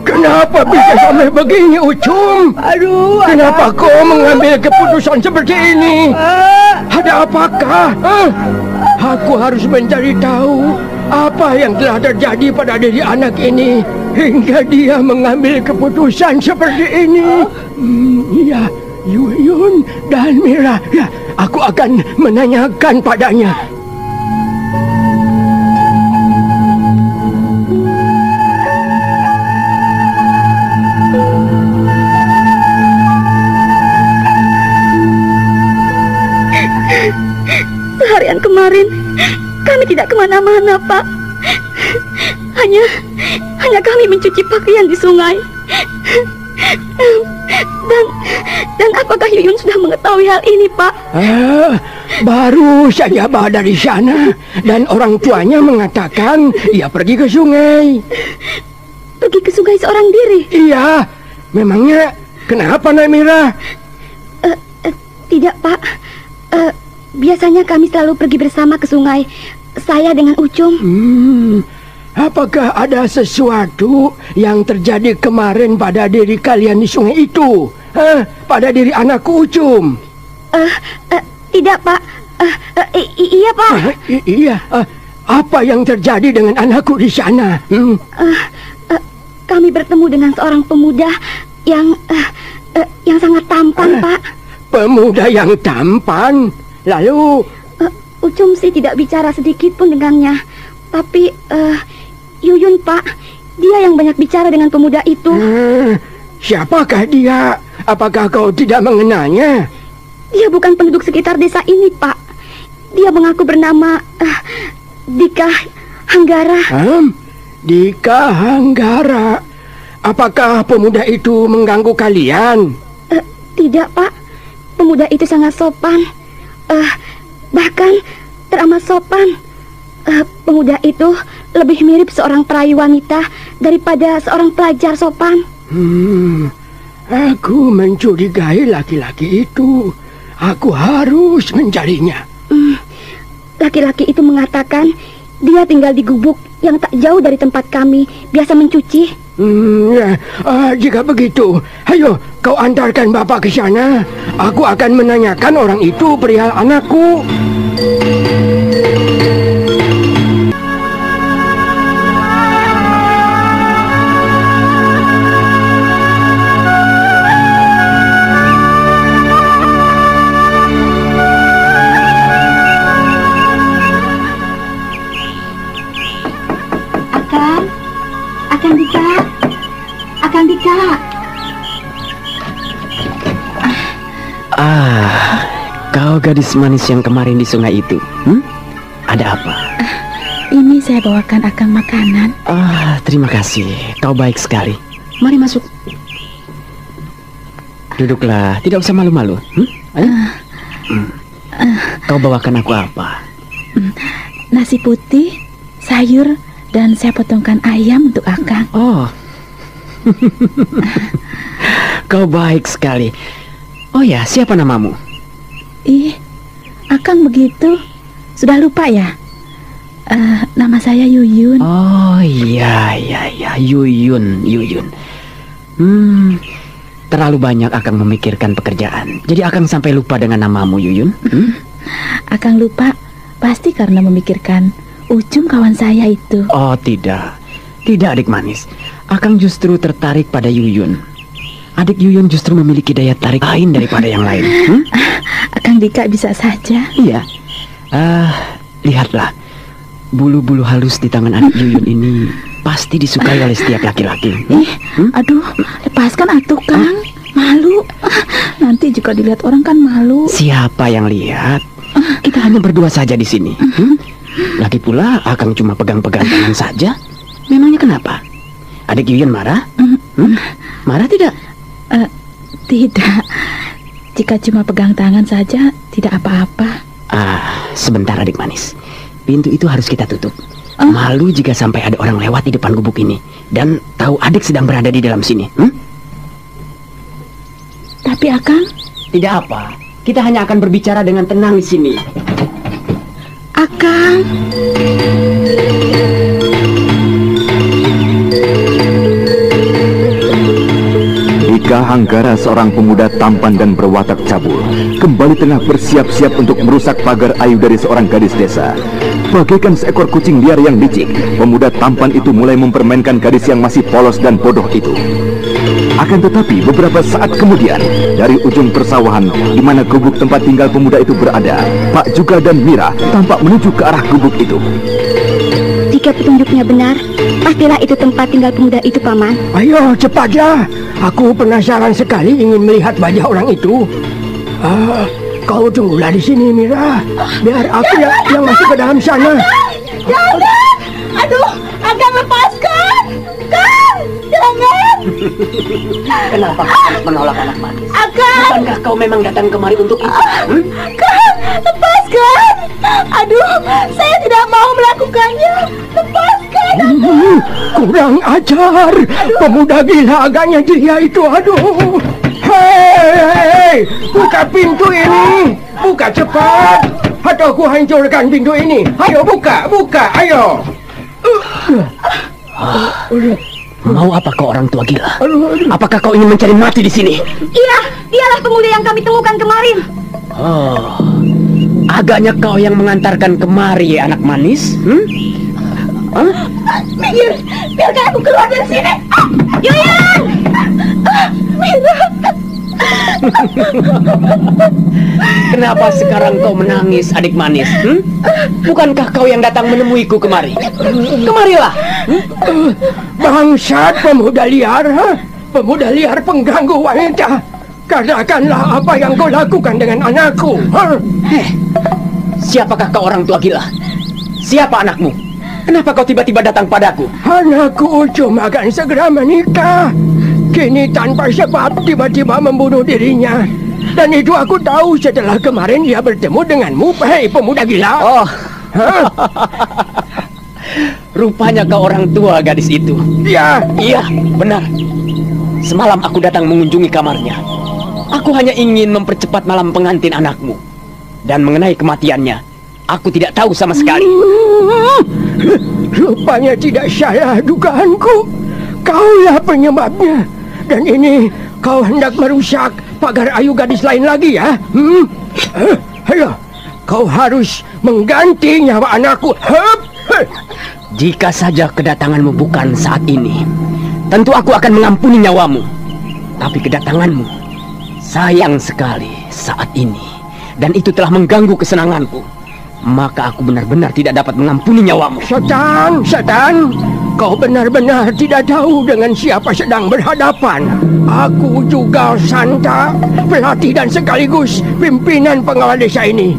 Kenapa bisa sampai begini, Ucum? Aduh, kenapa kau mengambil keputusan seperti ini? Ada apakah? Aku harus mencari tahu apa yang telah terjadi pada diri anak ini hingga dia mengambil keputusan seperti ini. Ya, Yuyun dan Mira, ya, aku akan menanyakan padanya. Seharian kemarin kami tidak kemana-mana, Pak. Hanya kami mencuci pakaian di sungai. Dan apakah Yuyun sudah mengetahui hal ini, Pak? Baru saja bawa dari sana dan orang tuanya mengatakan ia pergi ke sungai. Pergi ke sungai seorang diri? Iya. Memangnya kenapa, Naimira? Tidak, Pak. Biasanya kami selalu pergi bersama ke sungai, saya dengan Ucum. Apakah ada sesuatu yang terjadi kemarin pada diri kalian di sungai itu? Pada diri anakku Ucum? Tidak, Pak. Iya, Pak. Iya. Apa yang terjadi dengan anakku di sana? Kami bertemu dengan seorang pemuda yang Yang sangat tampan, Pak. Pemuda yang tampan? Lalu? Ucum sih tidak bicara sedikit pun dengannya. Tapi, Yuyun, Pak. Dia yang banyak bicara dengan pemuda itu. Siapakah dia? Apakah kau tidak mengenalnya? Dia bukan penduduk sekitar desa ini, Pak. Dia mengaku bernama Dika Hanggara. Dika Hanggara. Apakah pemuda itu mengganggu kalian? Tidak, Pak. Pemuda itu sangat sopan. Bahkan teramat sopan. Pemuda itu lebih mirip seorang perayi wanita daripada seorang pelajar sopan. Aku mencurigai laki-laki itu. Aku harus mencarinya. Laki-laki itu mengatakan dia tinggal di gubuk yang tak jauh dari tempat kami biasa mencuci. Jika begitu, ayo kau antarkan bapak ke sana. Aku akan menanyakan orang itu perihal anakku. Akang Dika. Kau gadis manis yang kemarin di sungai itu. Ada apa? Ini saya bawakan Akang makanan. Terima kasih. Kau baik sekali. Mari masuk. Duduklah, tidak usah malu-malu. Ayo. Kau bawakan aku apa? Nasi putih, sayur, dan saya potongkan ayam untuk Akang. Kau baik sekali. Oh ya, siapa namamu? Akang begitu. Sudah lupa ya? Nama saya Yuyun. Oh iya, Yuyun. Terlalu banyak Akang memikirkan pekerjaan. Jadi Akang sampai lupa dengan namamu, Yuyun. Akang lupa pasti karena memikirkan Ucum kawan saya itu. Oh tidak adik manis. Akang justru tertarik pada Yuyun. Adik Yuyun justru memiliki daya tarik lain daripada yang lain. Akang Dika bisa saja. Iya. Lihatlah, bulu-bulu halus di tangan adik Yuyun ini pasti disukai oleh setiap laki-laki. Aduh, lepaskan atuh Kang. Malu. Nanti jika dilihat orang kan malu. Siapa yang lihat? Kita hanya berdua saja di sini. Lagi pula Akang cuma pegang-pegang tangan saja. Memangnya kenapa? Adik Yuyun marah? Marah tidak? Tidak. Jika cuma pegang tangan saja, tidak apa-apa. Sebentar adik manis. Pintu itu harus kita tutup. Malu jika sampai ada orang lewat di depan gubuk ini dan tahu adik sedang berada di dalam sini. Tapi Akang? Tidak apa. Kita hanya akan berbicara dengan tenang di sini. Akang. Dika Hanggara, seorang pemuda tampan dan berwatak cabul, kembali tengah bersiap-siap untuk merusak pagar ayu dari seorang gadis desa. Bagaikan seekor kucing liar yang licik, pemuda tampan itu mulai mempermainkan gadis yang masih polos dan bodoh itu. Akan tetapi beberapa saat kemudian, dari ujung persawahan di mana gubuk tempat tinggal pemuda itu berada, Pak Juga dan Mira tampak menuju ke arah gubuk itu. Jika petunjuknya benar, pastilah itu tempat tinggal pemuda itu, Paman. Ayo cepatlah. Aku penasaran sekali ingin melihat wajah orang itu. Kau tunggulah di sini, Mira. Biar aku yang masuk ke dalam sana. Jangan! Aduh, Akang lepaskan! Kang! Jangan! Kenapa kau menolak anak manis? Akang! Bukankah kau memang datang kemari untuk itu? Kang! Lepaskan! Aduh, saya tidak mau melakukannya. Lepaskan! Kurang ajar. Pemuda gila agaknya dia itu. Aduh. Hei, buka pintu ini. Buka cepat. Atau aku hancurkan pintu ini. Ayo buka, ayo. Mau apa kau orang tua gila? Apakah kau ingin mencari mati di sini? Iya, dialah pemuda yang kami temukan kemarin. Agaknya kau yang mengantarkan kemari anak manis. Biarkan aku keluar dari sini. Yuyun! Mira! Kenapa sekarang kau menangis, adik manis? Bukankah kau yang datang menemuiku kemari? Kemarilah. Bangsat pemuda liar, pemuda liar pengganggu wanita. Katakanlah apa yang kau lakukan dengan anakku. Siapakah kau orang tua gila? Siapa anakmu? Kenapa kau tiba-tiba datang padaku? Anakku cuma akan segera menikah. Kini tanpa sebab tiba-tiba membunuh dirinya. Dan itu aku tahu setelah kemarin dia bertemu denganmu, hei pemuda gila. Oh, rupanya kau orang tua gadis itu. Ya. Iya, benar. Semalam aku datang mengunjungi kamarnya. Aku hanya ingin mempercepat malam pengantin anakmu. Dan mengenai kematiannya, aku tidak tahu sama sekali. Rupanya tidak salah dugaanku. Kaulah penyebabnya. Dan ini kau hendak merusak pagar ayu gadis lain lagi ya? Ayo, kau harus mengganti nyawa anakku. Jika saja kedatanganmu bukan saat ini, tentu aku akan mengampuni nyawamu. Tapi kedatanganmu sayang sekali saat ini. Dan itu telah mengganggu kesenanganku. Maka aku benar-benar tidak dapat mengampuni nyawamu. Setan, setan, kau benar-benar tidak tahu dengan siapa sedang berhadapan. Aku juga Santa, pelatih dan sekaligus pimpinan pengawal desa ini.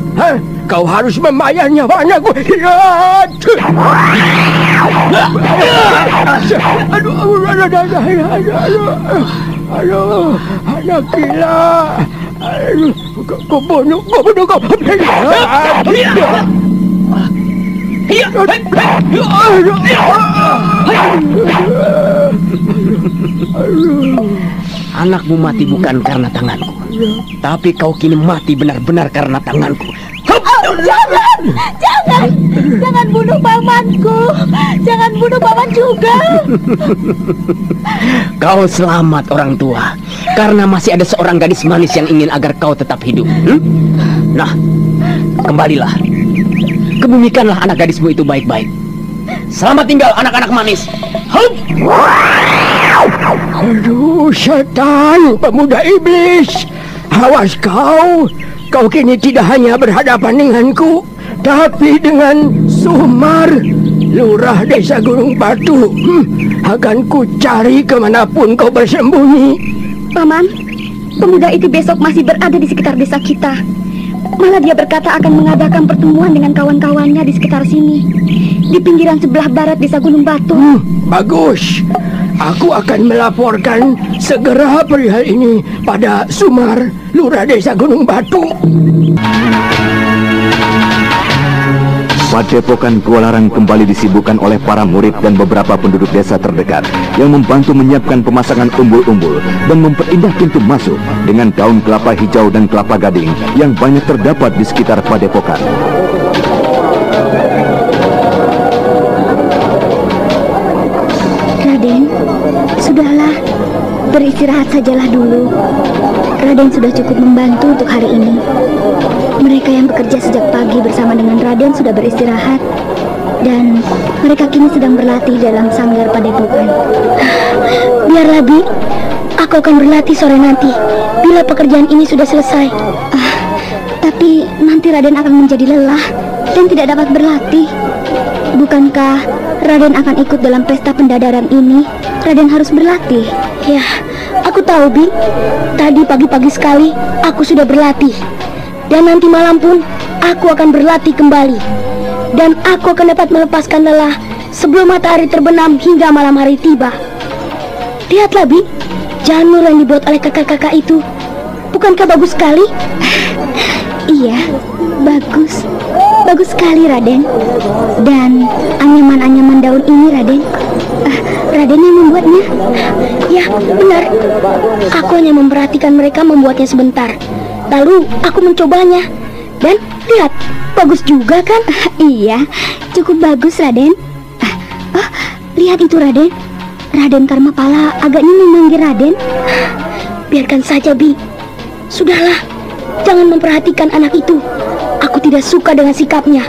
Kau harus membayar nyawa anakku. Aduh, anak gila. Aduh, kau bunuh kau. Anakmu mati bukan karena tanganku, tapi kau kini mati benar-benar karena tanganku. Jangan bunuh pamanku. Jangan bunuh paman juga. Kau selamat orang tua, karena masih ada seorang gadis manis yang ingin agar kau tetap hidup. Nah, kembalilah. Kebumikanlah anak gadismu itu baik-baik. Selamat tinggal anak-anak manis. Aduh, setan, pemuda iblis. Awas kau. Kau kini tidak hanya berhadapan denganku, tapi dengan Sumar, lurah desa Gunung Batu. Akan ku cari kemanapun kau bersembunyi. Paman, pemuda itu besok masih berada di sekitar desa kita. Malah dia berkata akan mengadakan pertemuan dengan kawan-kawannya di sekitar sini, di pinggiran sebelah barat desa Gunung Batu. Bagus. Aku akan melaporkan segera perihal ini pada Sumar, lurah desa Gunung Batu. Padepokan Gualarang kembali disibukkan oleh para murid dan beberapa penduduk desa terdekat yang membantu menyiapkan pemasangan umbul-umbul dan memperindah pintu masuk dengan daun kelapa hijau dan kelapa gading yang banyak terdapat di sekitar padepokan. Raden, sudahlah, beristirahat sajalah dulu. Raden sudah cukup membantu untuk hari ini. Mereka yang bekerja sejak pagi bersama dengan Raden sudah beristirahat. Dan mereka kini sedang berlatih dalam sanggar padepokan. Biarlah, Bi. Aku akan berlatih sore nanti, bila pekerjaan ini sudah selesai. Tapi nanti Raden akan menjadi lelah dan tidak dapat berlatih. Bukankah Raden akan ikut dalam pesta pendadaran ini? Raden harus berlatih. Ya, aku tahu, Bi. Tadi pagi-pagi sekali aku sudah berlatih. Dan nanti malam pun aku akan berlatih kembali. Dan aku akan dapat melepaskan lelah sebelum matahari terbenam hingga malam hari tiba. Lihatlah, Bi, janur yang dibuat oleh kakak-kakak itu. Bukankah bagus sekali? Iya, bagus. Bagus sekali, Raden. Dan anyaman-anyaman daun ini, Raden, Raden yang membuatnya. Ya, benar. Aku hanya memperhatikan mereka membuatnya sebentar. Lalu aku mencobanya. Dan lihat, bagus juga kan? Iya, cukup bagus, Raden. Lihat itu, Raden. Raden Karmapala agaknya memanggil Raden. Biarkan saja, Bi. Sudahlah, jangan memperhatikan anak itu. Aku tidak suka dengan sikapnya.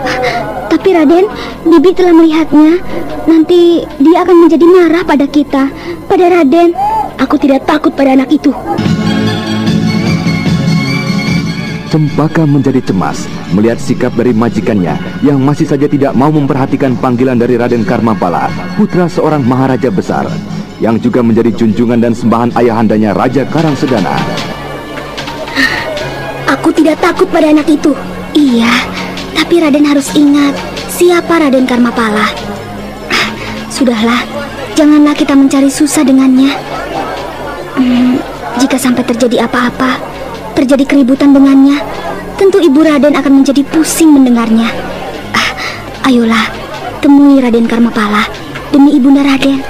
Tapi Raden, Bibi telah melihatnya. Nanti dia akan menjadi marah pada kita, pada Raden. Aku tidak takut pada anak itu. Cempaka menjadi cemas melihat sikap dari majikannya yang masih saja tidak mau memperhatikan panggilan dari Raden Karmapala, putra seorang maharaja besar, yang juga menjadi junjungan dan sembahan ayahandanya Raja Karangsedana. Aku tidak takut pada anak itu. Iya, tapi Raden harus ingat siapa Raden Karmapala. Sudahlah, janganlah kita mencari susah dengannya. Jika sampai terjadi apa-apa, terjadi keributan dengannya, tentu Ibu Raden akan menjadi pusing mendengarnya. Ayolah, temui Raden Karmapala demi Ibunda Raden.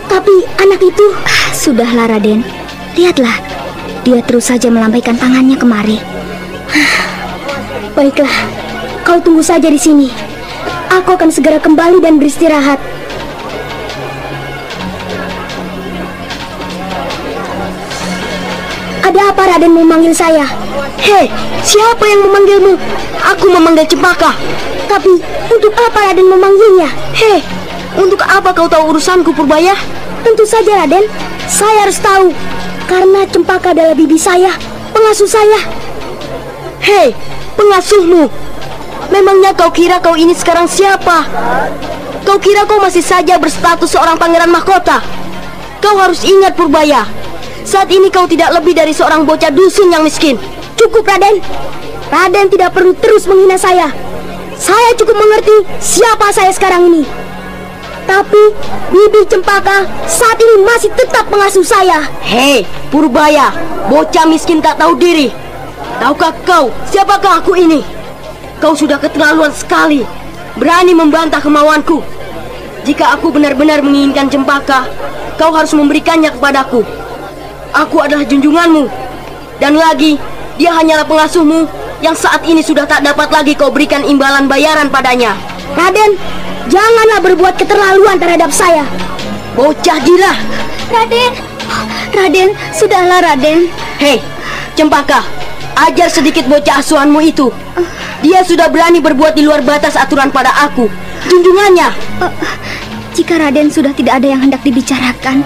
Tapi anak itu... Sudahlah Raden, lihatlah, dia terus saja melambaikan tangannya kemari. Baiklah, kau tunggu saja di sini. Aku akan segera kembali dan beristirahat. Ada apa Raden memanggil saya? Hei, siapa yang memanggilmu? Aku memanggil Cempaka. Tapi untuk apa Raden memanggilnya? Hei, untuk apa kau tahu urusanku, Purbaya? Tentu saja Raden, saya harus tahu. Karena Cempaka adalah bibi saya, pengasuh saya. Hei, pengasuhmu? Memangnya kau kira kau ini sekarang siapa? Kau kira kau masih saja berstatus seorang pangeran mahkota? Kau harus ingat Purbaya, saat ini kau tidak lebih dari seorang bocah dusun yang miskin. Cukup Raden. Raden tidak perlu terus menghina saya. Saya cukup mengerti siapa saya sekarang ini. Tapi Bibi Cempaka saat ini masih tetap pengasuh saya. Hei Purbaya, bocah miskin tak tahu diri. Tahukah kau siapakah aku ini? Kau sudah keterlaluan sekali, berani membantah kemauanku. Jika aku benar-benar menginginkan Cempaka, kau harus memberikannya kepadaku. Aku adalah junjunganmu. Dan lagi, dia hanyalah pengasuhmu yang saat ini sudah tak dapat lagi kau berikan imbalan bayaran padanya. Raden, janganlah berbuat keterlaluan terhadap saya. Bocah gila. Raden, sudahlah Raden. Hei, Cempaka, ajar sedikit bocah asuhanmu itu. Dia sudah berani berbuat di luar batas aturan pada aku, junjungannya. Jika Raden sudah tidak ada yang hendak dibicarakan,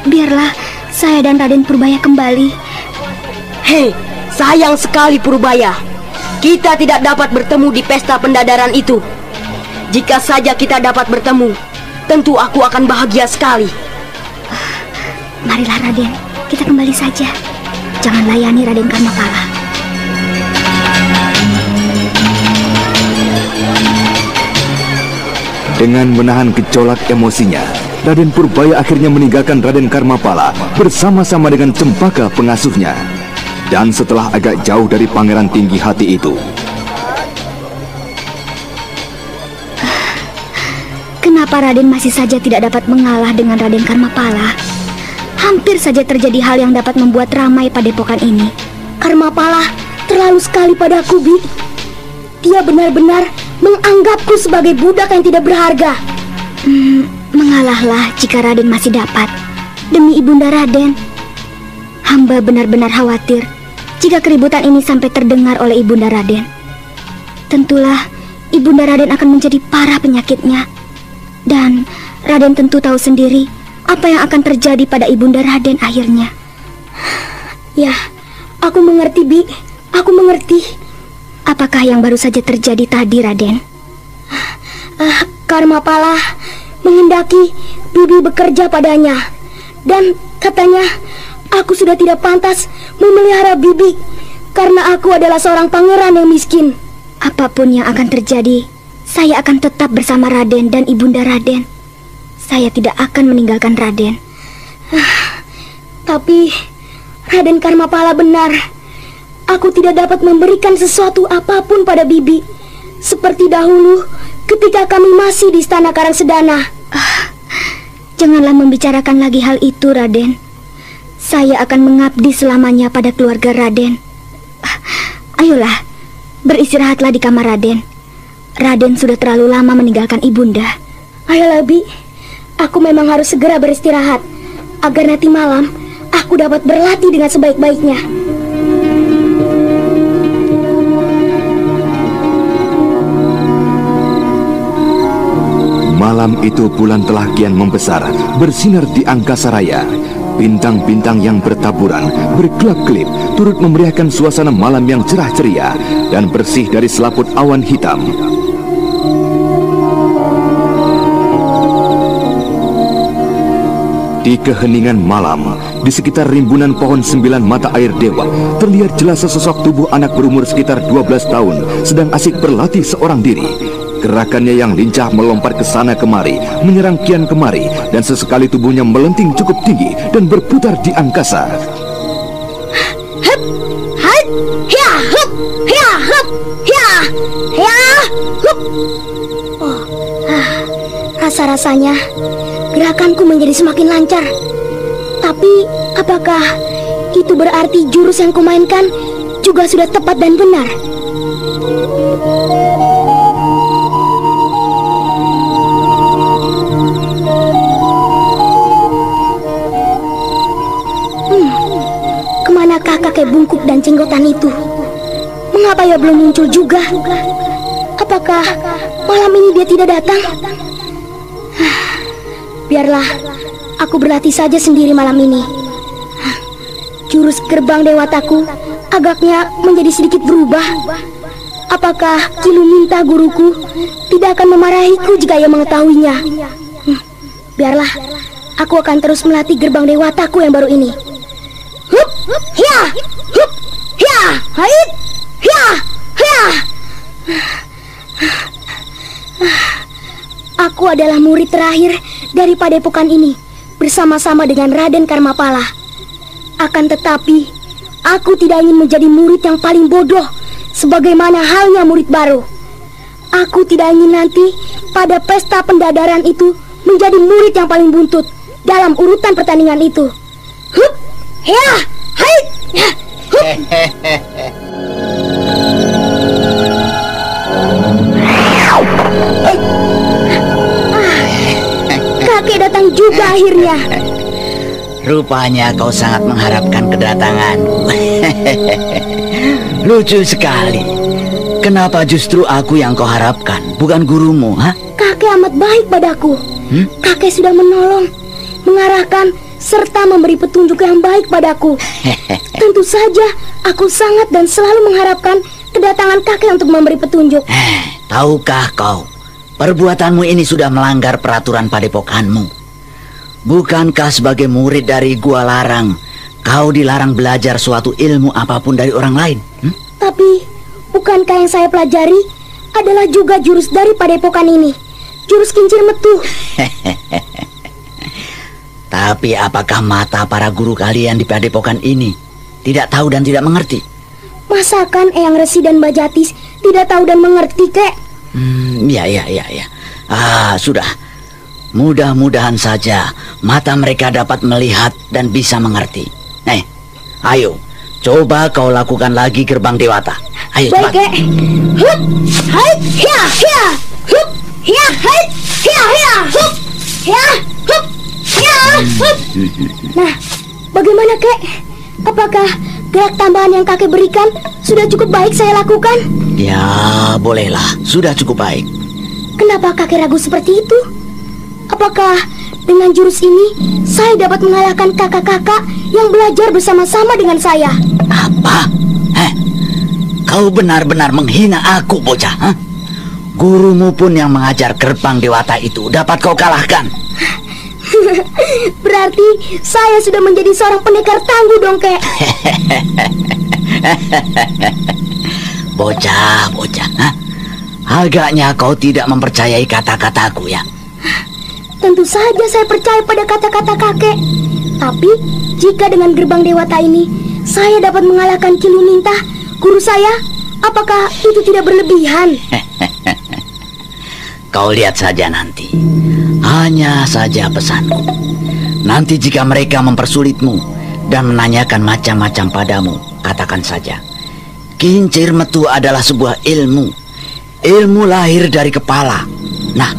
biarlah saya dan Raden Purbaya kembali. Hei, sayang sekali Purbaya, kita tidak dapat bertemu di pesta pendadaran itu. Jika saja kita dapat bertemu, tentu aku akan bahagia sekali. Marilah Raden, kita kembali saja. Jangan layani Raden Karmapala. Dengan menahan gejolak emosinya, Raden Purbaya akhirnya meninggalkan Raden Karmapala bersama-sama dengan Cempaka pengasuhnya. Dan setelah agak jauh dari pangeran tinggi hati itu, kenapa Raden masih saja tidak dapat mengalah dengan Raden Karmapala? Hampir saja terjadi hal yang dapat membuat ramai padepokan ini. Karmapala terlalu sekali padaku, Bi. Dia benar-benar menganggapku sebagai budak yang tidak berharga. Mengalahlah jika Raden masih dapat. Demi Ibunda Raden, hamba benar-benar khawatir jika keributan ini sampai terdengar oleh Ibunda Raden. Tentulah Ibunda Raden akan menjadi parah penyakitnya. Dan Raden tentu tahu sendiri apa yang akan terjadi pada Ibunda Raden akhirnya. Ya, aku mengerti, Bi. Aku mengerti. Apakah yang baru saja terjadi tadi, Raden? Karmapala menghendaki Bibi bekerja padanya. Dan katanya aku sudah tidak pantas memelihara Bibi karena aku adalah seorang pangeran yang miskin. Apapun yang akan terjadi, saya akan tetap bersama Raden dan Ibunda Raden. Saya tidak akan meninggalkan Raden. Tapi Raden Karmapala benar. Aku tidak dapat memberikan sesuatu apapun pada Bibi seperti dahulu ketika kami masih di Istana Karangsedana. Janganlah membicarakan lagi hal itu, Raden. Saya akan mengabdi selamanya pada keluarga Raden. Ayolah, beristirahatlah di kamar Raden. Raden sudah terlalu lama meninggalkan Ibunda. Ayolah, Bi. Aku memang harus segera beristirahat agar nanti malam aku dapat berlatih dengan sebaik-baiknya. malam itu bulan telah kian membesar, bersinar di angkasa raya. Bintang-bintang yang bertaburan, berkelap-kelip, turut memeriahkan suasana malam yang cerah ceria dan bersih dari selaput awan hitam. Di keheningan malam, di sekitar rimbunan pohon 9 mata air dewa, terlihat jelas sesosok tubuh anak berumur sekitar 12 tahun sedang asik berlatih seorang diri. Gerakannya yang lincah melompat ke sana kemari, menyerang kian kemari, dan sesekali tubuhnya melenting cukup tinggi dan berputar di angkasa. Hup, hup, ya, hup, ya, hup, ya, ya, hup. Oh, rasa-rasanya gerakanku menjadi semakin lancar. Tapi apakah itu berarti jurus yang kumainkan juga sudah tepat dan benar? Kemanakah kakek bungkuk dan jenggotan itu? Mengapa ia belum muncul juga? Apakah malam ini dia tidak datang? Biarlah aku berlatih saja sendiri malam ini. Jurus gerbang dewataku agaknya menjadi sedikit berubah. Apakah Kilumintah guruku tidak akan memarahiku jika ia mengetahuinya? Biarlah, aku akan terus melatih gerbang dewataku yang baru ini. Hup, ya, hup, ya, hait, ya, ya. Aku adalah murid terakhir dari padepokan ini bersama-sama dengan Raden Karmapala. Akan tetapi, aku tidak ingin menjadi murid yang paling bodoh sebagaimana halnya murid baru. Aku tidak ingin nanti pada pesta pendadaran itu menjadi murid yang paling buntut dalam urutan pertandingan itu. Hup, ya, hai, hup. Kakek datang juga akhirnya. Rupanya kau sangat mengharapkan kedatanganku. Lucu sekali. Kenapa justru aku yang kau harapkan, bukan gurumu, ha? Kakek amat baik padaku. Kakek sudah menolong, mengarahkan, serta memberi petunjuk yang baik padaku. Tentu saja, aku sangat dan selalu mengharapkan kedatangan kakek untuk memberi petunjuk. Tahukah kau, perbuatanmu ini sudah melanggar peraturan padepokanmu. Bukankah sebagai murid dari Gua Larang, kau dilarang belajar suatu ilmu apapun dari orang lain? Tapi, bukankah yang saya pelajari adalah juga jurus dari padepokan ini? Jurus kincir metu. Tapi apakah mata para guru kalian di padepokan ini tidak tahu dan tidak mengerti? Masakan Eyang Resi dan Mbak Jatis tidak tahu dan mengerti, kek? Ya. Sudah. Mudah-mudahan saja mata mereka dapat melihat dan bisa mengerti. Ayo, coba kau lakukan lagi gerbang dewata. Ayo, baik, cepat. kek. Hup, hai, ya, ya, hup, ya, hai, ya, ya, hup, ya, hup, ya, hup. Nah, bagaimana, kek? Apakah gerak tambahan yang kakek berikan sudah cukup baik saya lakukan? Ya, bolehlah. Sudah cukup baik. Kenapa kakek ragu seperti itu? Apakah dengan jurus ini saya dapat mengalahkan kakak-kakak yang belajar bersama-sama dengan saya? Apa? Kau benar-benar menghina aku, bocah. Gurumu pun yang mengajar gerbang dewata itu dapat kau kalahkan. Berarti saya sudah menjadi seorang pendekar tangguh dong, kek. Bocah. Agaknya kau tidak mempercayai kata-kataku, ya? Tentu saja saya percaya pada kata-kata kakek. Tapi jika dengan gerbang dewata ini saya dapat mengalahkan Kilumintah, guru saya, apakah itu tidak berlebihan? Kau lihat saja nanti. Hanya saja pesanku, nanti jika mereka mempersulitmu dan menanyakan macam-macam padamu, katakan saja, kincir metu adalah sebuah ilmu. Ilmu lahir dari kepala. Nah,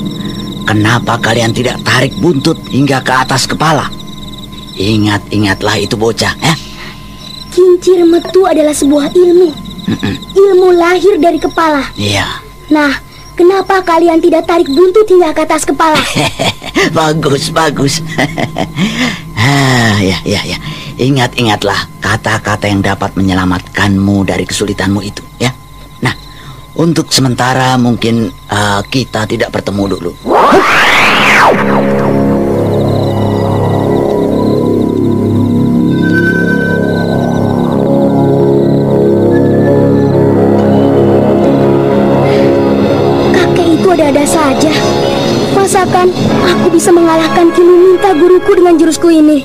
kenapa kalian tidak tarik buntut hingga ke atas kepala? Ingat-ingatlah itu, bocah, ya. Kincir metu adalah sebuah ilmu. Ilmu lahir dari kepala. Iya. Nah, kenapa kalian tidak tarik buntut hingga ke atas kepala? Bagus. Ya. Ingat-ingatlah kata-kata yang dapat menyelamatkanmu dari kesulitanmu itu, ya. Nah, untuk sementara mungkin kita tidak bertemu dulu. Kakek itu ada-ada saja. Masakan aku bisa mengalahkan Kinuminta guruku dengan jurusku ini?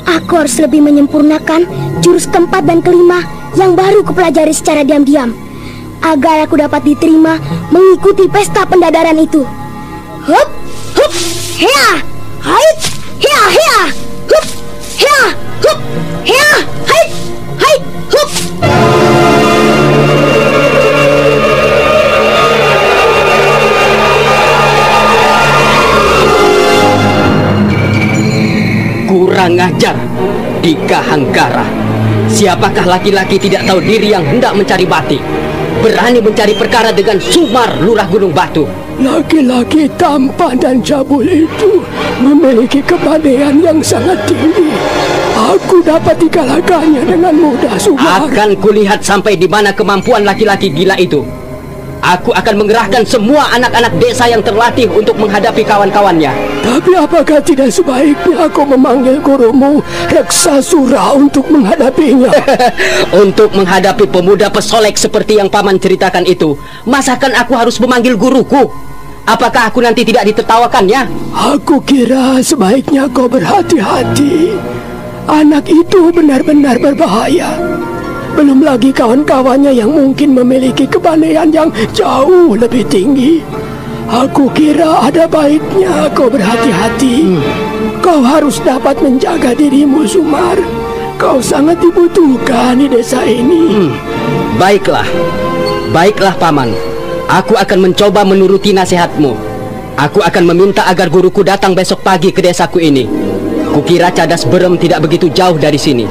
Aku harus lebih menyempurnakan jurus keempat dan kelima yang baru kupelajari secara diam-diam agar aku dapat diterima mengikuti pesta pendadaran itu. Hup, hup, hea, hait, hea, hea, hup, hea, hup, hea, hait, hait, hup. Kurang ajar, Dika Hanggara. Siapakah laki-laki tidak tahu diri yang hendak mencari batik, berani mencari perkara dengan Sumar, Lurah Gunung Batu? Laki-laki tampan dan cabul itu memiliki kepandaian yang sangat tinggi. Aku dapat dikalahkannya dengan mudah, Sumar. Akan kulihat sampai di mana kemampuan laki-laki gila itu. Aku akan mengerahkan semua anak-anak desa yang terlatih untuk menghadapi kawan-kawannya. Tapi apakah tidak sebaiknya aku memanggil gurumu Reksasura untuk menghadapinya? Untuk menghadapi pemuda pesolek seperti yang paman ceritakan itu, masakan aku harus memanggil guruku? Apakah aku nanti tidak ditertawakannya? Aku kira sebaiknya kau berhati-hati. Anak itu benar-benar berbahaya. Belum lagi kawan-kawannya yang mungkin memiliki kepandaian yang jauh lebih tinggi. Aku kira ada baiknya kau berhati-hati. Kau harus dapat menjaga dirimu, Sumar. Kau sangat dibutuhkan di desa ini. Baiklah paman. Aku akan mencoba menuruti nasihatmu. Aku akan meminta agar guruku datang besok pagi ke desaku ini. Kukira Cadas Berem tidak begitu jauh dari sini.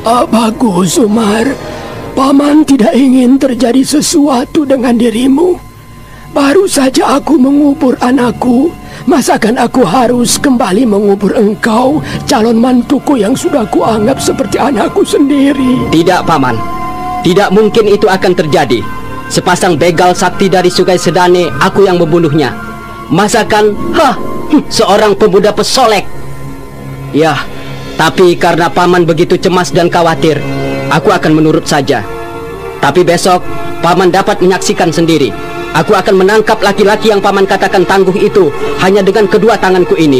Bagus, Sumar. Paman tidak ingin terjadi sesuatu dengan dirimu. Baru saja aku mengubur anakku. Masakan aku harus kembali mengubur engkau, calon mantuku yang sudah kuanggap seperti anakku sendiri? Tidak, paman. Tidak mungkin itu akan terjadi. Sepasang begal sakti dari Sungai Sedane, aku yang membunuhnya. Masakan, seorang pemuda pesolek. Ya, tapi karena paman begitu cemas dan khawatir, aku akan menurut saja. Tapi besok, paman dapat menyaksikan sendiri. Aku akan menangkap laki-laki yang paman katakan tangguh itu hanya dengan kedua tanganku ini.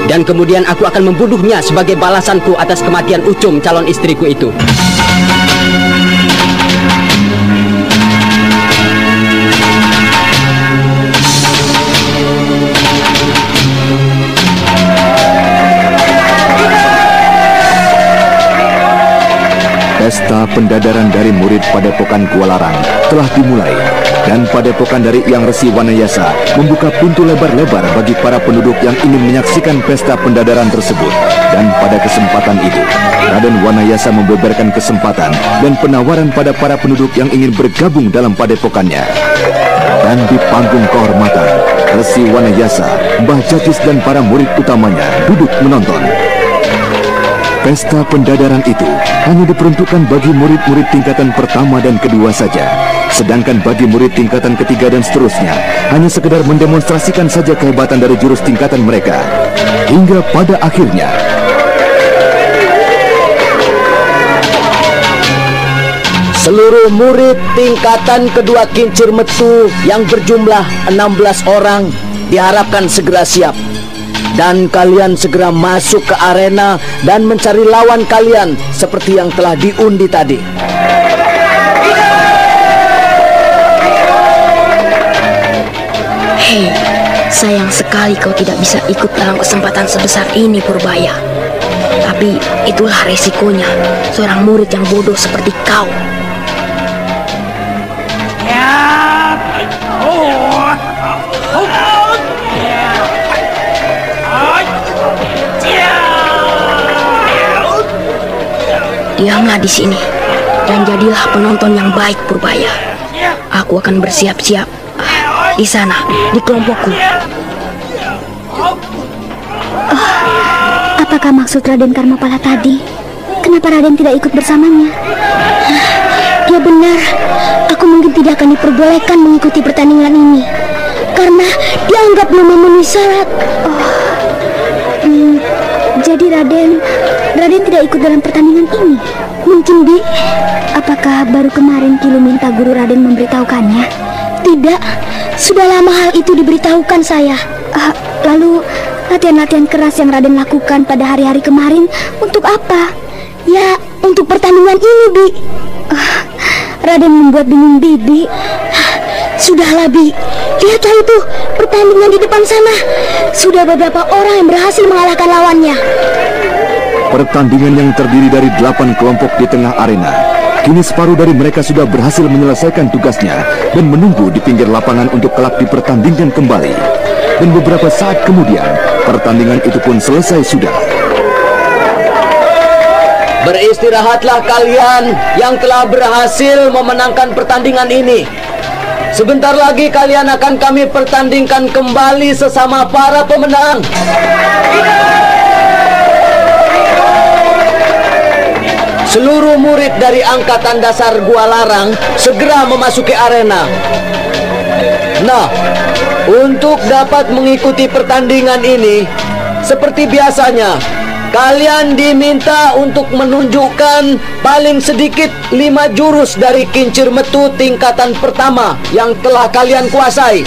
Dan kemudian aku akan membunuhnya sebagai balasanku atas kematian Ucum, calon istriku itu. Pesta pendadaran dari murid Padepokan Kualarang telah dimulai, dan Padepokan dari Hyang Resi Wanayasa membuka pintu lebar-lebar bagi para penduduk yang ingin menyaksikan pesta pendadaran tersebut. Dan pada kesempatan itu, Raden Wanayasa membeberkan kesempatan dan penawaran pada para penduduk yang ingin bergabung dalam padepokannya. Dan di panggung kehormatan, Resi Wanayasa, Mbah Jatis dan para murid utamanya duduk menonton. Pesta pendadaran itu hanya diperuntukkan bagi murid-murid tingkatan pertama dan kedua saja. Sedangkan bagi murid tingkatan ketiga dan seterusnya, hanya sekedar mendemonstrasikan saja kehebatan dari jurus tingkatan mereka. Hingga pada akhirnya, seluruh murid tingkatan kedua Kincir Metu yang berjumlah 16 orang diharapkan segera siap. Dan kalian segera masuk ke arena dan mencari lawan kalian seperti yang telah diundi tadi. Hei, sayang sekali kau tidak bisa ikut dalam kesempatan sebesar ini, Purbaya. Tapi itulah resikonya seorang murid yang bodoh seperti kau. Diamlah di sini dan jadilah penonton yang baik, Purbaya. Aku akan bersiap-siap. Di sana, di kelompokku. Apakah maksud Raden Karmapala tadi? Kenapa Raden tidak ikut bersamanya? Ya benar, aku mungkin tidak akan diperbolehkan mengikuti pertandingan ini karena dianggap belum memenuhi syarat. Jadi Raden tidak ikut dalam pertandingan ini. Mungkin Bi, apakah baru kemarin Ki minta guru Raden memberitahukannya? Tidak, sudah lama hal itu diberitahukan saya. Lalu latihan-latihan keras yang Raden lakukan pada hari-hari kemarin untuk apa? Ya, untuk pertandingan ini, Bi. Raden membuat bingung Bibi. Sudahlah, Bi. Lihatlah itu, pertandingan di depan sana. Sudah beberapa orang yang berhasil mengalahkan lawannya. Pertandingan yang terdiri dari 8 kelompok di tengah arena. Kini separuh dari mereka sudah berhasil menyelesaikan tugasnya dan menunggu di pinggir lapangan untuk kelak dipertandingkan kembali. Dan beberapa saat kemudian, pertandingan itu pun selesai sudah. Beristirahatlah kalian yang telah berhasil memenangkan pertandingan ini. Sebentar lagi kalian akan kami pertandingkan kembali sesama para pemenang. Seluruh murid dari Angkatan Dasar Gua Larang segera memasuki arena. Nah, untuk dapat mengikuti pertandingan ini, seperti biasanya, kalian diminta untuk menunjukkan paling sedikit 5 jurus dari kincir metu tingkatan pertama yang telah kalian kuasai.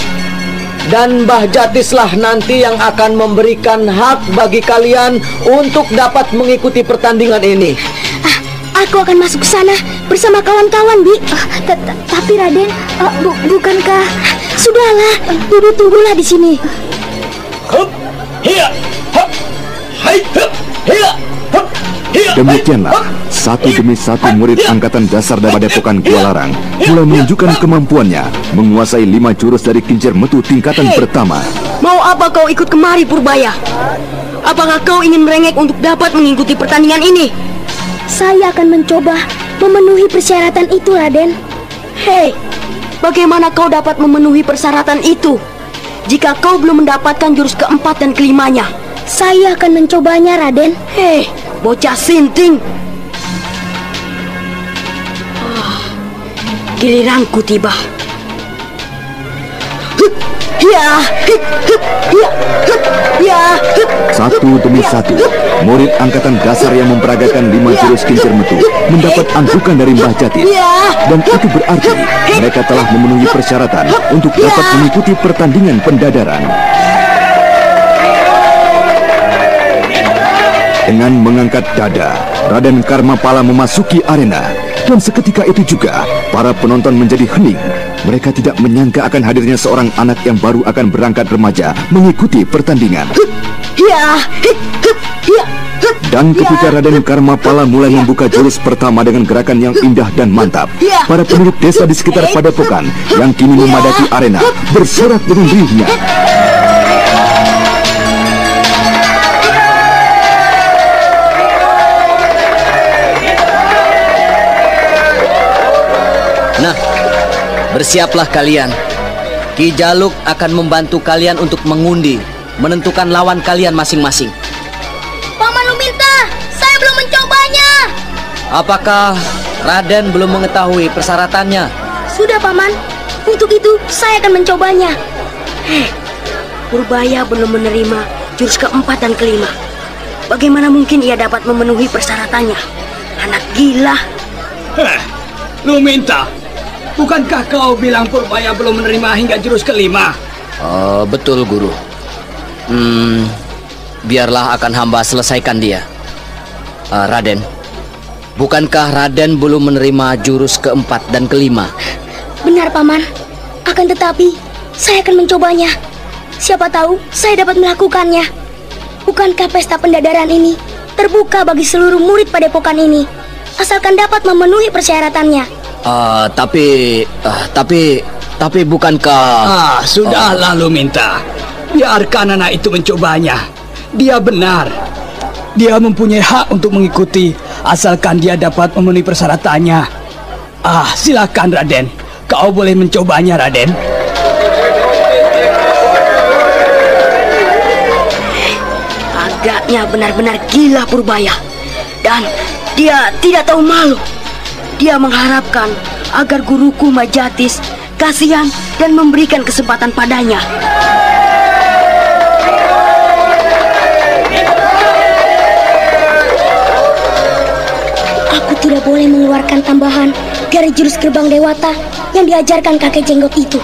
Dan Mbah Jatislah nanti yang akan memberikan hak bagi kalian untuk dapat mengikuti pertandingan ini. Aku akan masuk ke sana bersama kawan-kawan, Bi. Tapi Raden, bukankah... Sudahlah, tunggulah di sini. Demikianlah, satu demi satu murid Angkatan Dasar dari Padepokan Gua Larang mulai menunjukkan kemampuannya menguasai 5 jurus dari kincir metu tingkatan pertama. Mau apa kau ikut kemari, Purbaya? Apakah kau ingin merengek untuk dapat mengikuti pertandingan ini? Saya akan mencoba memenuhi persyaratan itu, Raden. Hei, bagaimana kau dapat memenuhi persyaratan itu jika kau belum mendapatkan jurus keempat dan kelimanya? Saya akan mencobanya, Raden. Hei, bocah sinting. Giliranku tiba. Satu demi satu, murid Angkatan Dasar yang memperagakan 5 jurus kincir metu mendapat anggukan dari Mbah Jatis. Dan itu berarti mereka telah memenuhi persyaratan untuk dapat mengikuti pertandingan pendadaran. Dengan mengangkat dada, Raden Karmapala memasuki arena. Dan seketika itu juga, para penonton menjadi hening. Mereka tidak menyangka akan hadirnya seorang anak yang baru akan berangkat remaja mengikuti pertandingan. Dan ketika Raden Karmapala mulai membuka jurus pertama dengan gerakan yang indah dan mantap, para penduduk desa di sekitar Padepokan yang kini memadati arena bersorak dengan riuhnya. Nah, bersiaplah kalian. Ki Jaluk akan membantu kalian untuk mengundi, menentukan lawan kalian masing-masing. Paman Luminta, saya belum mencobanya. Apakah Raden belum mengetahui persyaratannya? Sudah, Paman. Untuk itu, saya akan mencobanya. Purbaya belum menerima jurus keempat dan kelima. Bagaimana mungkin ia dapat memenuhi persyaratannya? Anak gila. Luminta, bukankah kau bilang Purbaya belum menerima hingga jurus kelima? Betul, Guru. Biarlah akan hamba selesaikan dia. Raden, bukankah Raden belum menerima jurus keempat dan kelima? Benar, Paman. Akan tetapi, saya akan mencobanya. Siapa tahu saya dapat melakukannya. Bukankah pesta pendadaran ini terbuka bagi seluruh murid Padepokan ini, asalkan dapat memenuhi persyaratannya? Tapi bukankah... Sudahlah, Luminta. Biarkan anak itu mencobanya. Dia benar. Dia mempunyai hak untuk mengikuti, asalkan dia dapat memenuhi persyaratannya. Silakan, Raden. Kau boleh mencobanya, Raden. Anaknya benar-benar gila Purbaya. Dan dia tidak tahu malu. Dia mengharapkan agar guruku Majatis kasihan dan memberikan kesempatan padanya. Aku tidak boleh mengeluarkan tambahan dari jurus gerbang dewata yang diajarkan kakek jenggot itu.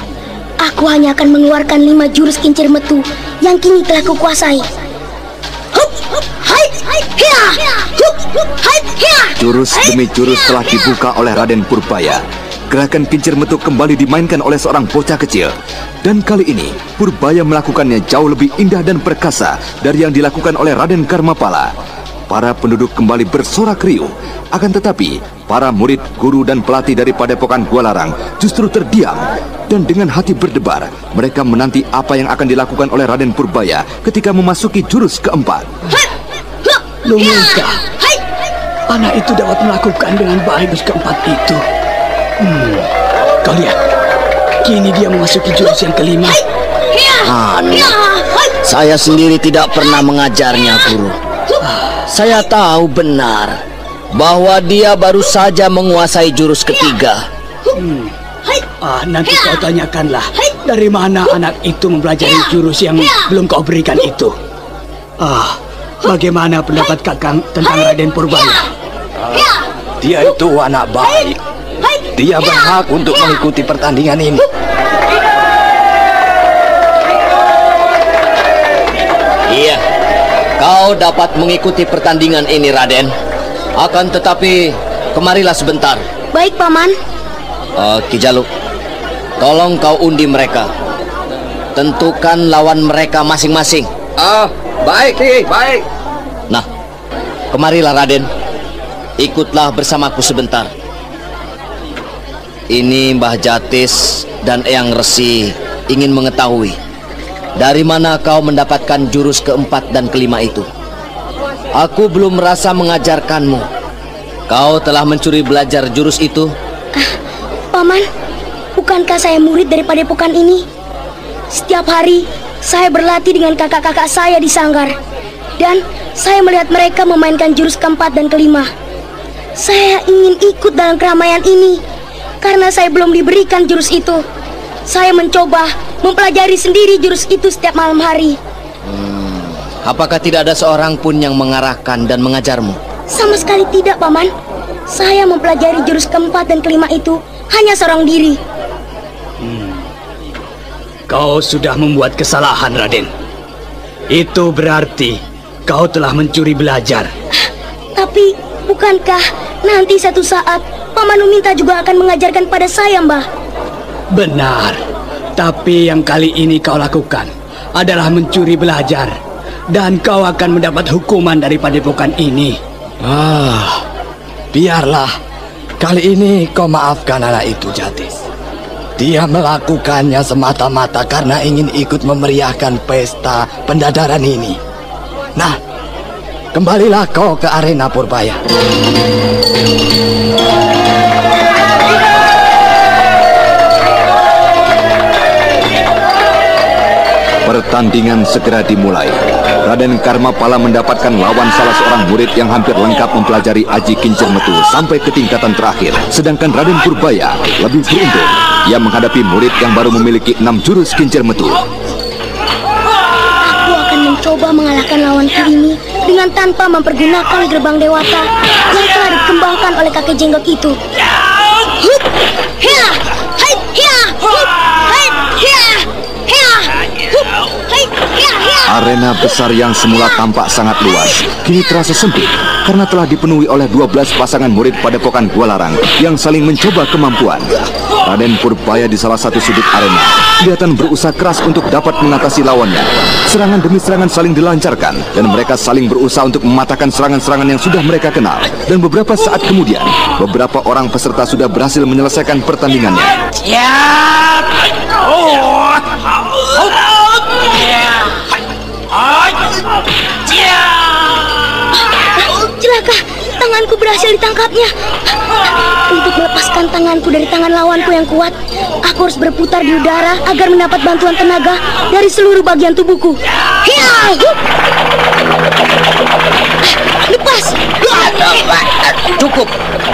Aku hanya akan mengeluarkan 5 jurus kincir metu yang kini telah kukuasai. Jurus demi jurus telah dibuka oleh Raden Purbaya. Gerakan kincir metu kembali dimainkan oleh seorang bocah kecil. Dan kali ini, Purbaya melakukannya jauh lebih indah dan perkasa dari yang dilakukan oleh Raden Karmapala. Para penduduk kembali bersorak riuh. Akan tetapi, para murid, guru, dan pelatih dari Padepokan Gua Larang justru terdiam. Dan dengan hati berdebar, mereka menanti apa yang akan dilakukan oleh Raden Purbaya ketika memasuki jurus keempat. Lumingkah, anak itu dapat melakukan dengan baik jurus keempat itu. Kau lihat, kini dia memasuki jurus yang kelima. Saya sendiri tidak pernah mengajarnya, Guru. Saya tahu benar bahwa dia baru saja menguasai jurus ketiga. Nanti kau tanyakanlah dari mana anak itu mempelajari jurus yang belum kau berikan itu. Bagaimana pendapat Kakang tentang Raden Purbaya? Dia itu anak baik. Dia berhak untuk mengikuti pertandingan ini. Iya, kau dapat mengikuti pertandingan ini, Raden. Akan tetapi, kemarilah sebentar. Baik, Paman. Ki Jaluk, tolong kau undi mereka. Tentukan lawan mereka masing-masing. Baik, baik. Nah, kemarilah Raden. Ikutlah bersamaku sebentar. Ini Mbah Jatis dan Eyang Resi ingin mengetahui dari mana kau mendapatkan jurus keempat dan kelima itu. Aku belum merasa mengajarkanmu. Kau telah mencuri belajar jurus itu? Paman, bukankah saya murid dari Padepokan ini? Setiap hari saya berlatih dengan kakak-kakak saya di sanggar. Dan saya melihat mereka memainkan jurus keempat dan kelima. Saya ingin ikut dalam keramaian ini. Karena saya belum diberikan jurus itu. Saya mencoba mempelajari sendiri jurus itu setiap malam hari. Apakah tidak ada seorang pun yang mengarahkan dan mengajarmu? Sama sekali tidak, Paman. Saya mempelajari jurus keempat dan kelima itu hanya seorang diri. Kau sudah membuat kesalahan, Raden. Itu berarti kau telah mencuri belajar. Tapi bukankah nanti satu saat Paman Uminta juga akan mengajarkan pada saya, Mbah? Benar. Tapi yang kali ini kau lakukan adalah mencuri belajar. Dan kau akan mendapat hukuman dari padepokan ini. Biarlah. Kali ini kau maafkan anak itu, Jatis. Dia melakukannya semata-mata karena ingin ikut memeriahkan pesta pendadaran ini. Nah, kembalilah kau ke arena Purbaya. Pertandingan segera dimulai. Raden Karmapala mendapatkan lawan salah seorang murid yang hampir lengkap mempelajari aji kincir metu sampai ke tingkatan terakhir. Sedangkan Raden Purbaya lebih beruntung. Ia menghadapi murid yang baru memiliki 6 jurus kincir metu. Aku akan mencoba mengalahkan lawanku ini dengan tanpa mempergunakan gerbang dewata yang telah dikembangkan oleh kakek jenggot itu. Arena besar yang semula tampak sangat luas kini terasa sempit karena telah dipenuhi oleh 12 pasangan murid Padepokan Gua Larang yang saling mencoba kemampuan. Raden Purbaya di salah satu sudut arena kelihatan berusaha keras untuk dapat mengatasi lawannya. Serangan demi serangan saling dilancarkan dan mereka saling berusaha untuk mematahkan serangan-serangan yang sudah mereka kenal. Dan beberapa saat kemudian, beberapa orang peserta sudah berhasil menyelesaikan pertandingannya. Celaka, tanganku berhasil ditangkapnya. Untuk melepaskan tanganku dari tangan lawanku yang kuat, aku harus berputar di udara agar mendapat bantuan tenaga dari seluruh bagian tubuhku. Lepas! Cukup!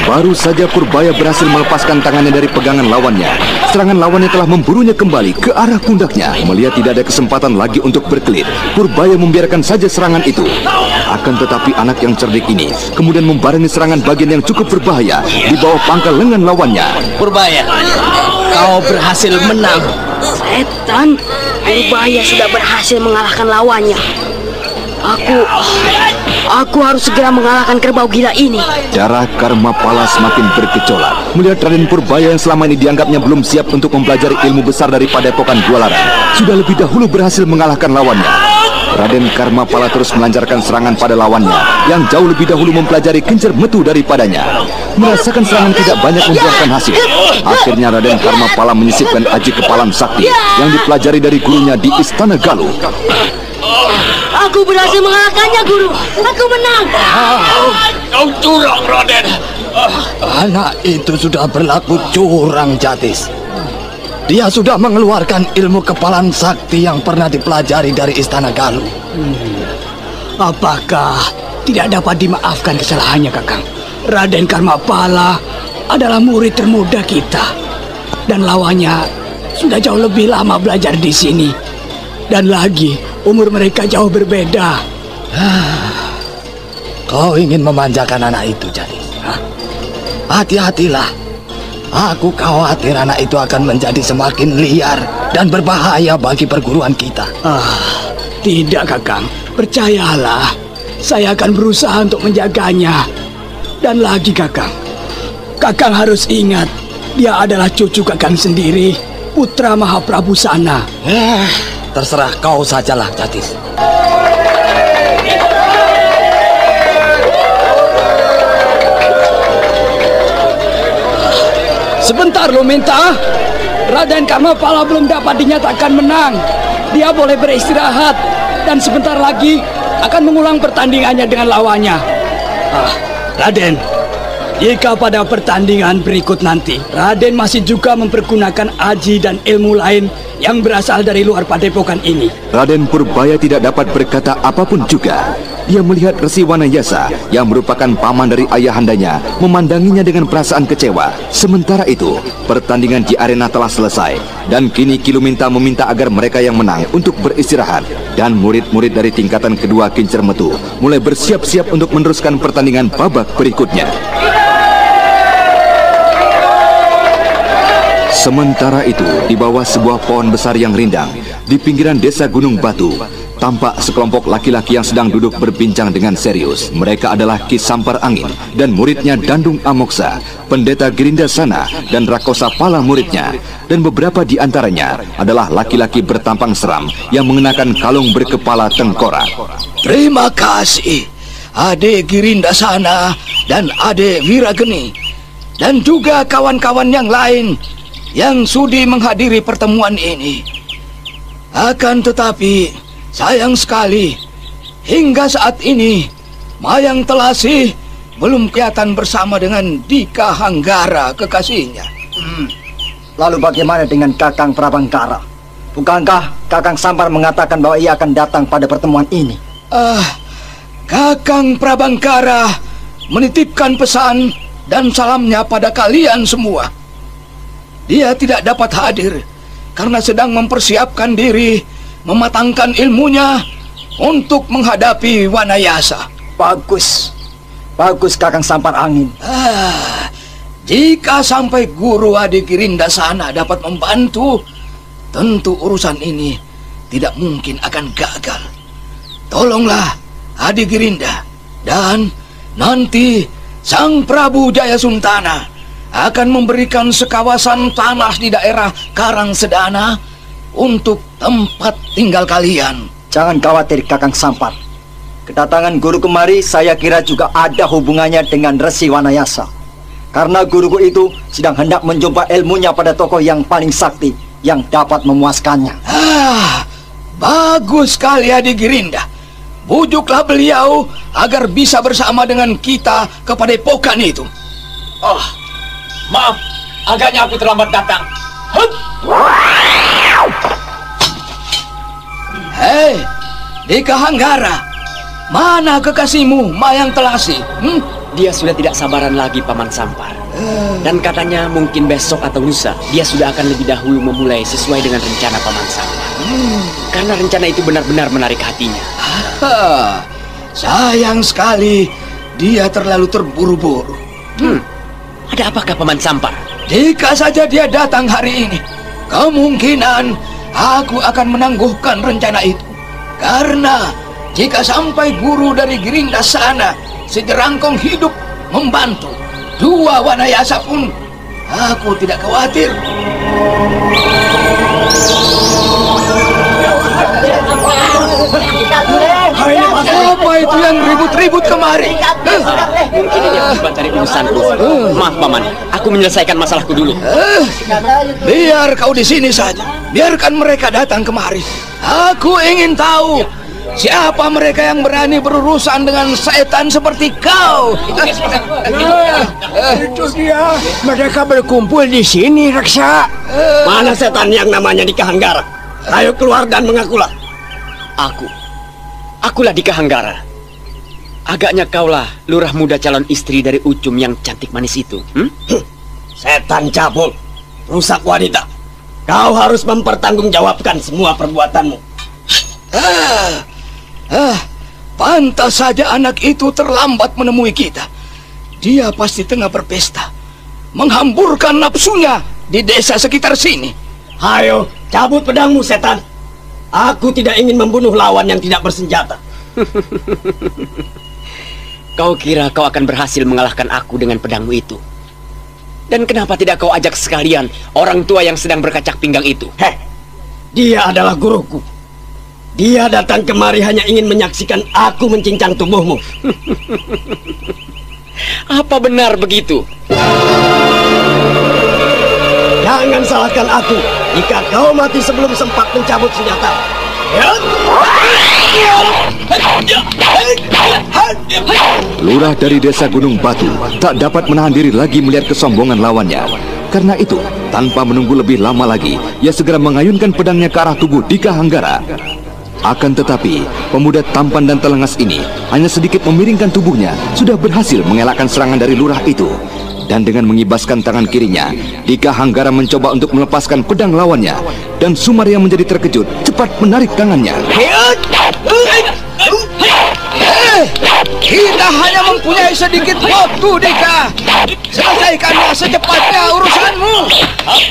Baru saja Purbaya berhasil melepaskan tangannya dari pegangan lawannya, serangan lawannya telah memburunya kembali ke arah pundaknya. Melihat tidak ada kesempatan lagi untuk berkelit, Purbaya membiarkan saja serangan itu. Akan tetapi anak yang cerdik ini kemudian membarengi serangan bagian yang cukup berbahaya di bawah pangkal lengan lawannya. Purbaya, kau berhasil menang. Setan, Purbaya sudah berhasil mengalahkan lawannya. Aku harus segera mengalahkan kerbau gila ini. Darah Karmapala semakin bergejolak melihat Raden Purbaya yang selama ini dianggapnya belum siap untuk mempelajari ilmu besar dari Padepokan Dua Larang sudah lebih dahulu berhasil mengalahkan lawannya. Raden Karmapala terus melancarkan serangan pada lawannya yang jauh lebih dahulu mempelajari kincir metu daripadanya. Merasakan serangan tidak banyak membuahkan hasil, akhirnya Raden Karmapala menyisipkan aji kepalan sakti yang dipelajari dari gurunya di Istana Galuh. Aku berhasil mengalahkannya, Guru. Aku menang. Kau curang, Raden. Anak itu sudah berlaku curang, Jatis. Dia sudah mengeluarkan ilmu kepalan sakti yang pernah dipelajari dari Istana Galuh. Apakah tidak dapat dimaafkan kesalahannya, Kakang? Raden Karmapala adalah murid termuda kita, dan lawannya sudah jauh lebih lama belajar di sini. Dan lagi, umur mereka jauh berbeda. Kau ingin memanjakan anak itu, Jatis? Hati-hatilah. Aku khawatir anak itu akan menjadi semakin liar dan berbahaya bagi perguruan kita. Tidak, Kakang. Percayalah, saya akan berusaha untuk menjaganya. Dan lagi, Kakang, Kakang harus ingat, dia adalah cucu Kakang sendiri, putra Mahaprabu Sana. Terserah kau sajalah, Jatis. Sebentar lo minta. Raden Karmapala belum dapat dinyatakan menang. Dia boleh beristirahat dan sebentar lagi akan mengulang pertandingannya dengan lawannya. Raden, jika pada pertandingan berikut nanti Raden masih juga mempergunakan aji dan ilmu lain yang berasal dari luar padepokan ini, Raden Purbaya tidak dapat berkata apapun juga. Ia melihat Resi Wanayasa yang merupakan paman dari ayahandanya memandanginya dengan perasaan kecewa. Sementara itu, pertandingan di arena telah selesai dan kini Kiluminta meminta agar mereka yang menang untuk beristirahat dan murid-murid dari tingkatan kedua Kincir Metu mulai bersiap-siap untuk meneruskan pertandingan babak berikutnya. Sementara itu, di bawah sebuah pohon besar yang rindang di pinggiran desa Gunung Batu, tampak sekelompok laki-laki yang sedang duduk berbincang dengan serius. Mereka adalah Ki Sampar Angin dan muridnya Dandung Amoksa, Pendeta Girinda Sana dan Rakosa Pala muridnya. Dan beberapa di antaranya adalah laki-laki bertampang seram yang mengenakan kalung berkepala tengkorak. Terima kasih, Ade Girinda Sana dan Ade Wirageni, dan juga kawan-kawan yang lain yang sudi menghadiri pertemuan ini. Akan tetapi, sayang sekali, hingga saat ini Mayang Telasih belum kelihatan bersama dengan Dika Hanggara, kekasihnya. Lalu bagaimana dengan Kakang Prabangkara? Bukankah Kakang Sampar mengatakan bahwa ia akan datang pada pertemuan ini? Kakang Prabangkara menitipkan pesan dan salamnya pada kalian semua. Dia tidak dapat hadir karena sedang mempersiapkan diri, mematangkan ilmunya untuk menghadapi Wanayasa. Bagus, bagus Kakang Sampar Angin. Jika sampai Guru Ade Girinda Sana dapat membantu, tentu urusan ini tidak mungkin akan gagal. Tolonglah Ade Girinda, dan nanti Sang Prabu Jayasuntana akan memberikan sekawasan tanah di daerah Karangsedana untuk tempat tinggal kalian. Jangan khawatir Kakang Sampar. Kedatangan guru kemari saya kira juga ada hubungannya dengan Resi Wanayasa. Karena guruku itu sedang hendak menjumpa ilmunya pada tokoh yang paling sakti yang dapat memuaskannya. Bagus sekali Ade Girinda. Bujuklah beliau agar bisa bersama dengan kita ke padepokan itu. Maaf, agaknya aku terlambat datang. Hei, Dika Hanggara, Mana kekasihmu, Mayang Telasi? Dia sudah tidak sabaran lagi, Paman Sampar. Dan katanya mungkin besok atau lusa dia sudah akan lebih dahulu memulai sesuai dengan rencana Paman Sampar. Karena rencana itu benar-benar menarik hatinya. Sayang sekali, dia terlalu terburu-buru. Ada apakah Paman Sampar? Jika saja dia datang hari ini, kemungkinan aku akan menangguhkan rencana itu. Karena jika sampai guru dari Girinda sana sejerangkong hidup membantu dua Wanayasa pun, aku tidak khawatir. Apa itu yang ribut-ribut kemari? Mungkin ini akibat dari urusanku. Maaf, Paman. Aku menyelesaikan masalahku dulu. Biar kau di sini saja. Biarkan mereka datang kemari. Aku ingin tahu siapa mereka yang berani berurusan dengan setan seperti kau. Itu dia. Mereka berkumpul di sini, Reksa. Mana setan yang namanya Dika Hanggara? Ayo keluar dan mengakulah. Akulah Dika Hanggara. Agaknya kaulah lurah muda calon istri dari Ucum yang cantik manis itu. Setan cabul, rusak wanita. Kau harus mempertanggungjawabkan semua perbuatanmu. Pantas saja anak itu terlambat menemui kita. Dia pasti tengah berpesta, menghamburkan nafsunya di desa sekitar sini. Ayo, cabut pedangmu, setan. Aku tidak ingin membunuh lawan yang tidak bersenjata. Kau kira kau akan berhasil mengalahkan aku dengan pedangmu itu? Dan kenapa tidak kau ajak sekalian orang tua yang sedang berkacak pinggang itu? Dia adalah guruku. Dia datang kemari hanya ingin menyaksikan aku mencincang tubuhmu. Apa benar begitu? Jangan salahkan aku jika kau mati sebelum sempat mencabut senjata. Lurah dari desa Gunung Batu tak dapat menahan diri lagi melihat kesombongan lawannya. Karena itu, tanpa menunggu lebih lama lagi, ia segera mengayunkan pedangnya ke arah tubuh Dika Hanggara. Akan tetapi, pemuda tampan dan telengas ini hanya sedikit memiringkan tubuhnya, sudah berhasil mengelakkan serangan dari lurah itu. Dan dengan mengibaskan tangan kirinya, Dika Hanggara mencoba untuk melepaskan pedang lawannya. Dan Sumar yang menjadi terkejut cepat menarik tangannya. Kita hanya mempunyai sedikit waktu, Dika. Selesaikannya secepatnya urusanmu.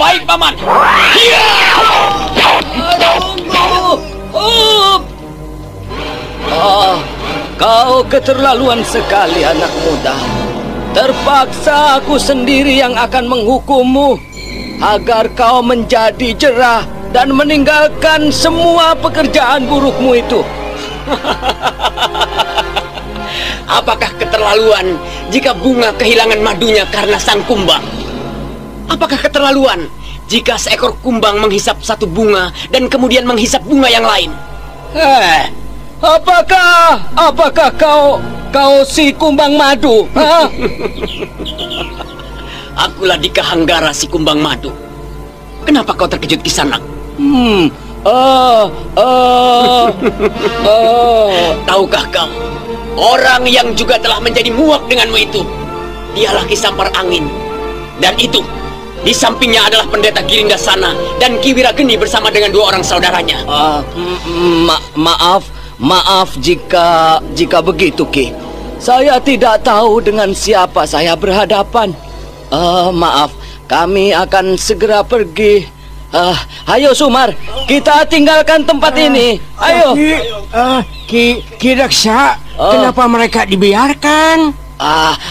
Baik, Paman. Kau keterlaluan sekali, anak muda. Terpaksa aku sendiri yang akan menghukummu agar kau menjadi jerah dan meninggalkan semua pekerjaan burukmu itu. Apakah keterlaluan jika bunga kehilangan madunya karena sang kumbang? Apakah keterlaluan jika seekor kumbang menghisap satu bunga dan kemudian menghisap bunga yang lain? Apakah kau si kumbang madu? Akulah Dika Hanggara si kumbang madu. Kenapa kau terkejut, Kisanak? Tahukah kau, orang yang juga telah menjadi muak denganmu itu, dialah Ki Sampar Angin. Dan itu, di sampingnya adalah pendeta Girinda Sana dan Ki Wirageni bersama dengan dua orang saudaranya. Maaf jika begitu, Ki. Saya tidak tahu dengan siapa saya berhadapan. Maaf, kami akan segera pergi. Ayo Sumar, kita tinggalkan tempat ini. Ayo. Ki Reksa, kenapa mereka dibiarkan?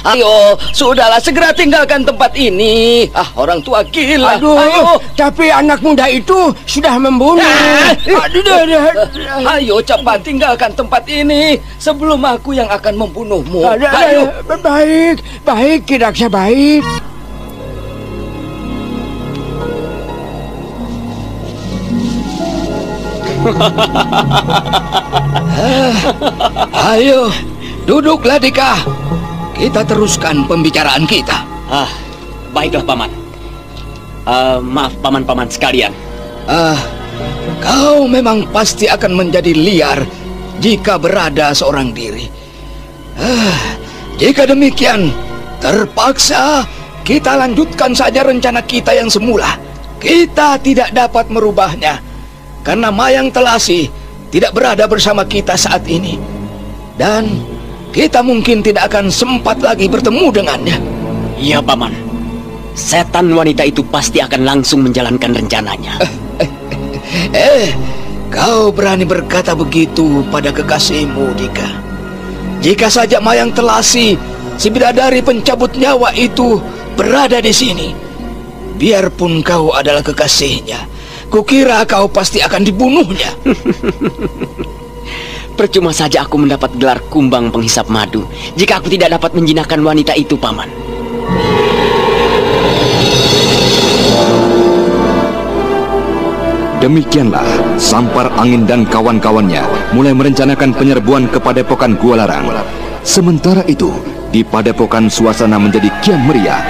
Ayo, sudahlah, segera tinggalkan tempat ini. Orang tua gila. Aduh, tapi anak muda itu sudah membunuh. Ayo cepat tinggalkan tempat ini sebelum aku yang akan membunuhmu. Ayo. Baik, Ki Reksa, baik. Ayo, duduklah Dika. Kita teruskan pembicaraan kita. Baiklah, Paman. Maaf, paman-paman sekalian. Kau memang pasti akan menjadi liar jika berada seorang diri. Jika demikian, terpaksa kita lanjutkan saja rencana kita yang semula. Kita tidak dapat merubahnya, karena Mayang Telasi tidak berada bersama kita saat ini. Dan kita mungkin tidak akan sempat lagi bertemu dengannya. Iya, Paman. Setan wanita itu pasti akan langsung menjalankan rencananya. Kau berani berkata begitu pada kekasihmu, Dika. Jika saja Mayang Telasi, si bidadari pencabut nyawa itu, berada di sini, biarpun kau adalah kekasihnya, kukira kau pasti akan dibunuhnya. Percuma saja aku mendapat gelar kumbang penghisap madu jika aku tidak dapat menjinakkan wanita itu, Paman. Demikianlah Sampar Angin dan kawan-kawannya mulai merencanakan penyerbuan ke Padepokan Gua Larang. Sementara itu, di Padepokan suasana menjadi kian meriah.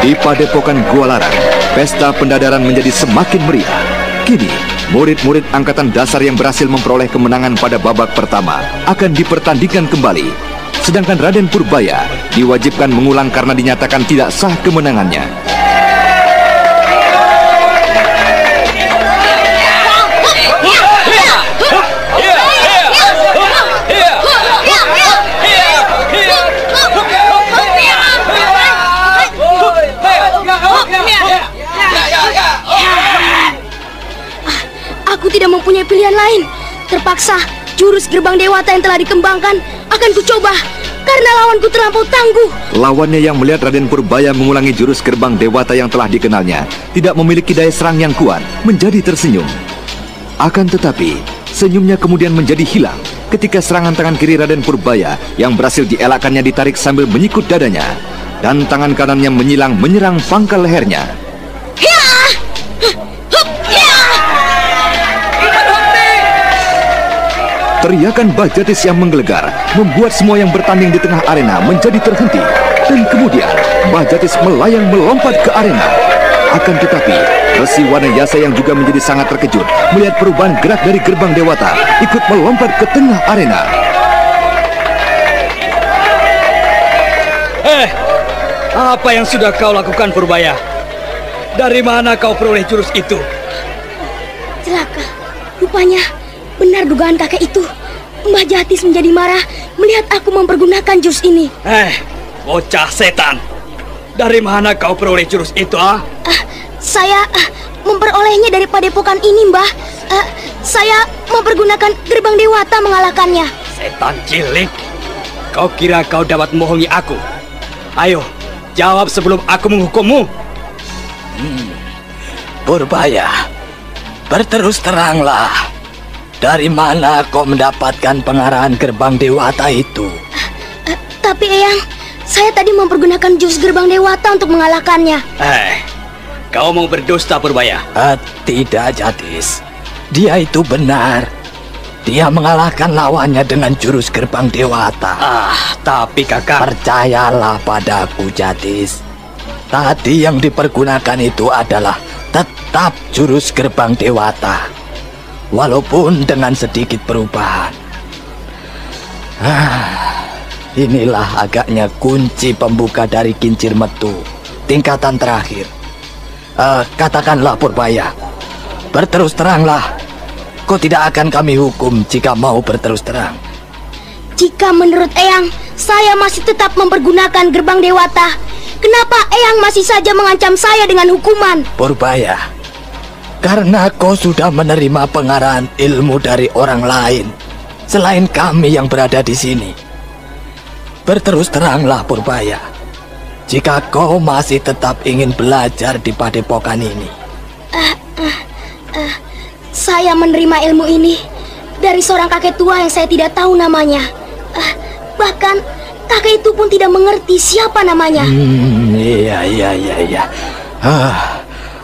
Di Padepokan Gua Larang, pesta pendadaran menjadi semakin meriah. Kini, murid-murid angkatan dasar yang berhasil memperoleh kemenangan pada babak pertama akan dipertandingkan kembali. Sedangkan Raden Purbaya diwajibkan mengulang karena dinyatakan tidak sah kemenangannya. Aku tidak mempunyai pilihan lain. Terpaksa jurus gerbang dewata yang telah dikembangkan akan kucoba karena lawanku terlampau tangguh. Lawannya yang melihat Raden Purbaya mengulangi jurus gerbang dewata yang telah dikenalnya tidak memiliki daya serang yang kuat, menjadi tersenyum. Akan tetapi, senyumnya kemudian menjadi hilang ketika serangan tangan kiri Raden Purbaya yang berhasil dielakkannya ditarik sambil menyikut dadanya, dan tangan kanannya menyilang menyerang pangkal lehernya. Teriakan Bajadis yang menggelegar membuat semua yang bertanding di tengah arena menjadi terhenti. Dan kemudian Bajadis melayang melompat ke arena. Akan tetapi Resi Wanayasa yang juga menjadi sangat terkejut melihat perubahan gerak dari gerbang dewata ikut melompat ke tengah arena. Apa yang sudah kau lakukan, Purbaya? Dari mana kau peroleh jurus itu? Celaka, rupanya benar dugaan kakek itu. Mbah Jatis menjadi marah melihat aku mempergunakan jurus ini. Bocah setan. Dari mana kau peroleh jurus itu, Saya memperolehnya dari padepokan ini, Mbah. Saya mempergunakan gerbang dewata mengalahkannya. Setan cilik. Kau kira kau dapat membohongi aku? Ayo, jawab sebelum aku menghukummu. Purbaya, berterus teranglah. Dari mana kau mendapatkan pengarahan gerbang dewata itu? Tapi Eyang, saya tadi mempergunakan jurus gerbang dewata untuk mengalahkannya. Kau mau berdusta, Purbaya? Tidak, Jatis. Dia itu benar. Dia mengalahkan lawannya dengan jurus gerbang dewata. Tapi kakak... Percayalah padaku, Jatis. Tadi yang dipergunakan itu adalah tetap jurus gerbang dewata. Walaupun dengan sedikit perubahan. Inilah agaknya kunci pembuka dari kincir metu tingkatan terakhir. Katakanlah Purbaya, berterus teranglah. Kau tidak akan kami hukum jika mau berterus terang. Jika menurut Eyang, saya masih tetap mempergunakan gerbang dewata, kenapa Eyang masih saja mengancam saya dengan hukuman? Purbaya, karena kau sudah menerima pengarahan ilmu dari orang lain selain kami yang berada di sini. Berterus teranglah Purbaya, jika kau masih tetap ingin belajar di padepokan ini. Saya menerima ilmu ini dari seorang kakek tua yang saya tidak tahu namanya. Bahkan kakek itu pun tidak mengerti siapa namanya. Iya.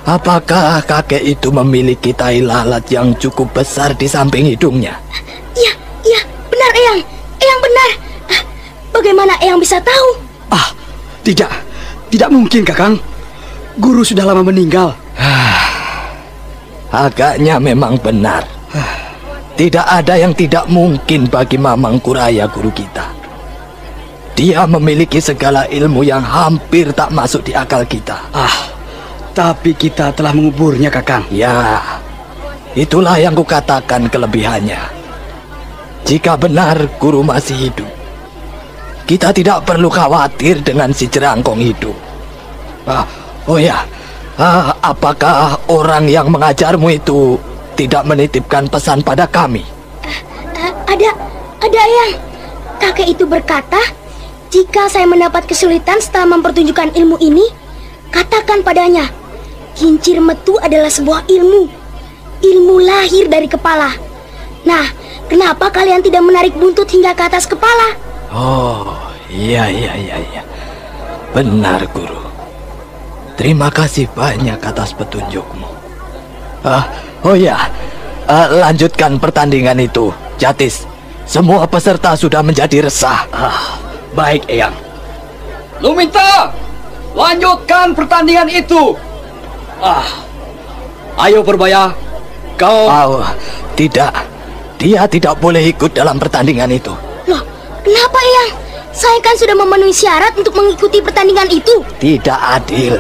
Apakah kakek itu memiliki tai lalat yang cukup besar di samping hidungnya? Iya, benar Eyang. Eyang benar. Bagaimana Eyang bisa tahu? Tidak mungkin, Kakang. Guru sudah lama meninggal. agaknya memang benar. Tidak ada yang tidak mungkin bagi Mamang Kuraya guru kita. Dia memiliki segala ilmu yang hampir tak masuk di akal kita. Tapi kita telah menguburnya, Kakang. Ya, itulah yang kukatakan kelebihannya. Jika benar guru masih hidup, kita tidak perlu khawatir dengan si Jerangkong hidup. Apakah orang yang mengajarmu itu tidak menitipkan pesan pada kami? Ada Eyang. Kakek itu berkata, jika saya mendapat kesulitan setelah mempertunjukkan ilmu ini, katakan padanya, kincir metu adalah sebuah ilmu. Ilmu lahir dari kepala. Nah, kenapa kalian tidak menarik buntut hingga ke atas kepala? Oh, iya. Benar, guru. Terima kasih banyak atas petunjukmu. Lanjutkan pertandingan itu, Jatis. Semua peserta sudah menjadi resah. Baik, Eyang. Luminta, lanjutkan pertandingan itu. Ayo Purbaya, kau... Tidak. Dia tidak boleh ikut dalam pertandingan itu. Loh, kenapa Eyang? Saya kan sudah memenuhi syarat untuk mengikuti pertandingan itu. Tidak adil.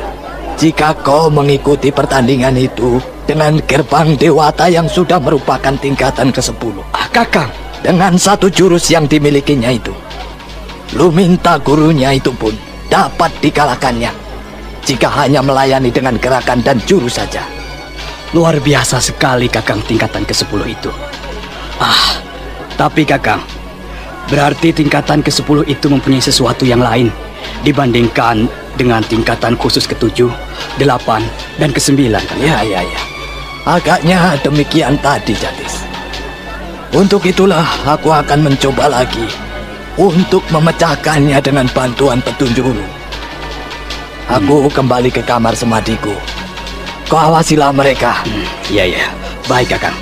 Jika kau mengikuti pertandingan itu dengan gerbang Dewata yang sudah merupakan tingkatan ke-10. Kakang, dengan satu jurus yang dimilikinya itu, Luminta gurunya itu pun dapat dikalahkannya jika hanya melayani dengan gerakan dan jurus saja. Luar biasa sekali Kakang tingkatan ke-10 itu. Tapi Kakang, berarti tingkatan ke-10 itu mempunyai sesuatu yang lain dibandingkan dengan tingkatan khusus ke-7, 8, dan ke-9. Ya. Agaknya demikian tadi, Jatis. Untuk itulah aku akan mencoba lagi untuk memecahkannya dengan bantuan petunjuk guru. Aku kembali ke kamar semadiku. Kau awasilah mereka. Iya. Baik, Kakang.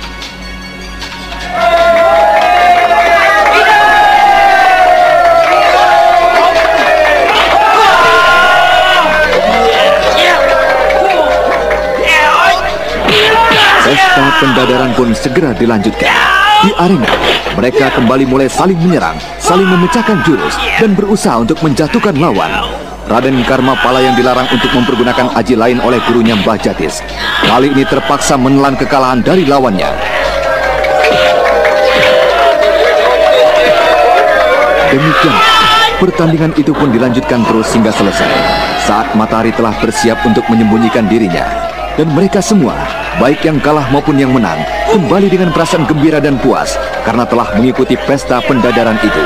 Pesta pendadaran pun segera dilanjutkan. Di arena, mereka kembali mulai saling menyerang, saling memecahkan jurus, dan berusaha untuk menjatuhkan lawan. Raden Karmapala yang dilarang untuk mempergunakan aji lain oleh gurunya Mbah Jatis, kali ini terpaksa menelan kekalahan dari lawannya. Demikian, pertandingan itu pun dilanjutkan terus hingga selesai. Saat matahari telah bersiap untuk menyembunyikan dirinya, dan mereka semua, baik yang kalah maupun yang menang, kembali dengan perasaan gembira dan puas karena telah mengikuti pesta pendadaran itu.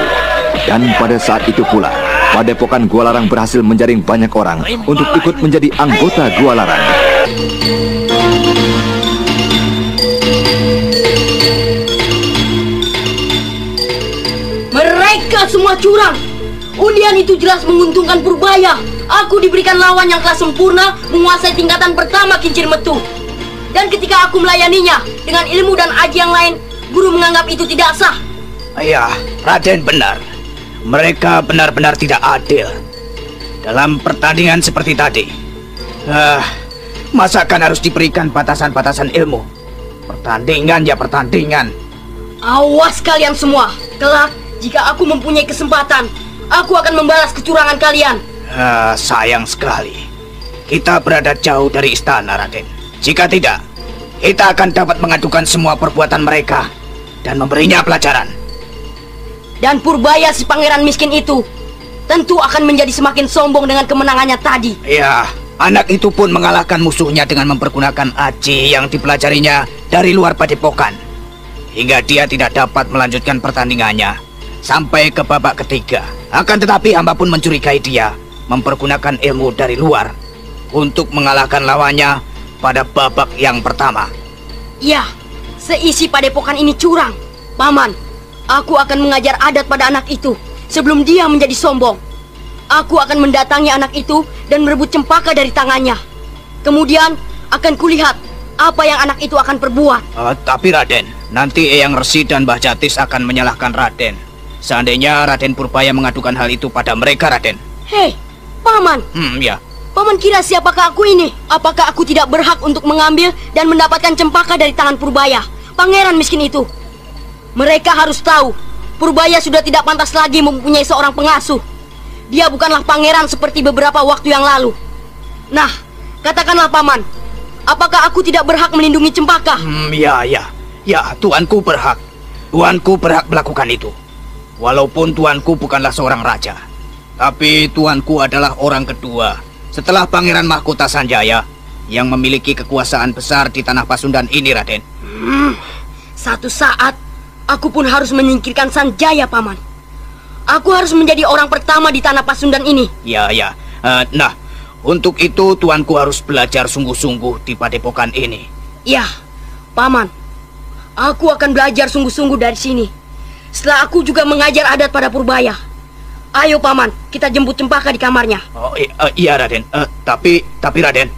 Dan pada saat itu pula, Padepokan Gua Larang berhasil menjaring banyak orang untuk ikut menjadi anggota Gua Larang. Mereka semua curang. Undian itu jelas menguntungkan Purbaya. Aku diberikan lawan yang telah sempurna menguasai tingkatan pertama kincir metu. Dan ketika aku melayaninya dengan ilmu dan aji yang lain, guru menganggap itu tidak sah. Iya, Raden benar. Mereka benar-benar tidak adil dalam pertandingan seperti tadi. Masakan harus diberikan batasan-batasan ilmu? Pertandingan ya pertandingan. Awas kalian semua. Kelak, jika aku mempunyai kesempatan, aku akan membalas kecurangan kalian. Sayang sekali. Kita berada jauh dari istana, Raden. Jika tidak, kita akan dapat mengadukan semua perbuatan mereka dan memberinya pelajaran. Dan Purbaya si pangeran miskin itu tentu akan menjadi semakin sombong dengan kemenangannya tadi. Ya, anak itu pun mengalahkan musuhnya dengan mempergunakan aji yang dipelajarinya dari luar padepokan, hingga dia tidak dapat melanjutkan pertandingannya sampai ke babak ketiga. Akan tetapi hamba pun mencurigai dia mempergunakan ilmu dari luar untuk mengalahkan lawannya pada babak yang pertama. Ya, seisi padepokan ini curang. Paman, aku akan mengajar adat pada anak itu sebelum dia menjadi sombong. Aku akan mendatangi anak itu dan merebut cempaka dari tangannya. Kemudian akan kulihat apa yang anak itu akan perbuat. Tapi Raden, nanti Eyang Resi dan Mbah Jatis akan menyalahkan Raden. Seandainya Raden Purbaya mengadukan hal itu pada mereka, Raden. Hei, Paman. Ya. Paman kira siapakah aku ini? Apakah aku tidak berhak untuk mengambil dan mendapatkan cempaka dari tangan Purbaya, pangeran miskin itu? Mereka harus tahu, Purbaya sudah tidak pantas lagi mempunyai seorang pengasuh. Dia bukanlah pangeran seperti beberapa waktu yang lalu. Nah, katakanlah Paman, apakah aku tidak berhak melindungi cempaka? Ya, tuanku berhak. Tuanku berhak melakukan itu. Walaupun tuanku bukanlah seorang raja, tapi tuanku adalah orang kedua setelah Pangeran Mahkota Sanjaya yang memiliki kekuasaan besar di tanah Pasundan ini, Raden. Satu saat, aku pun harus menyingkirkan Sanjaya, Paman. Aku harus menjadi orang pertama di tanah Pasundan ini. Ya. Nah, untuk itu tuanku harus belajar sungguh-sungguh di padepokan ini. Ya, Paman. Aku akan belajar sungguh-sungguh dari sini. Setelah aku juga mengajar adat pada Purbaya. Ayo Paman, kita jemput cempaka di kamarnya. Oh iya Raden. Tapi Raden.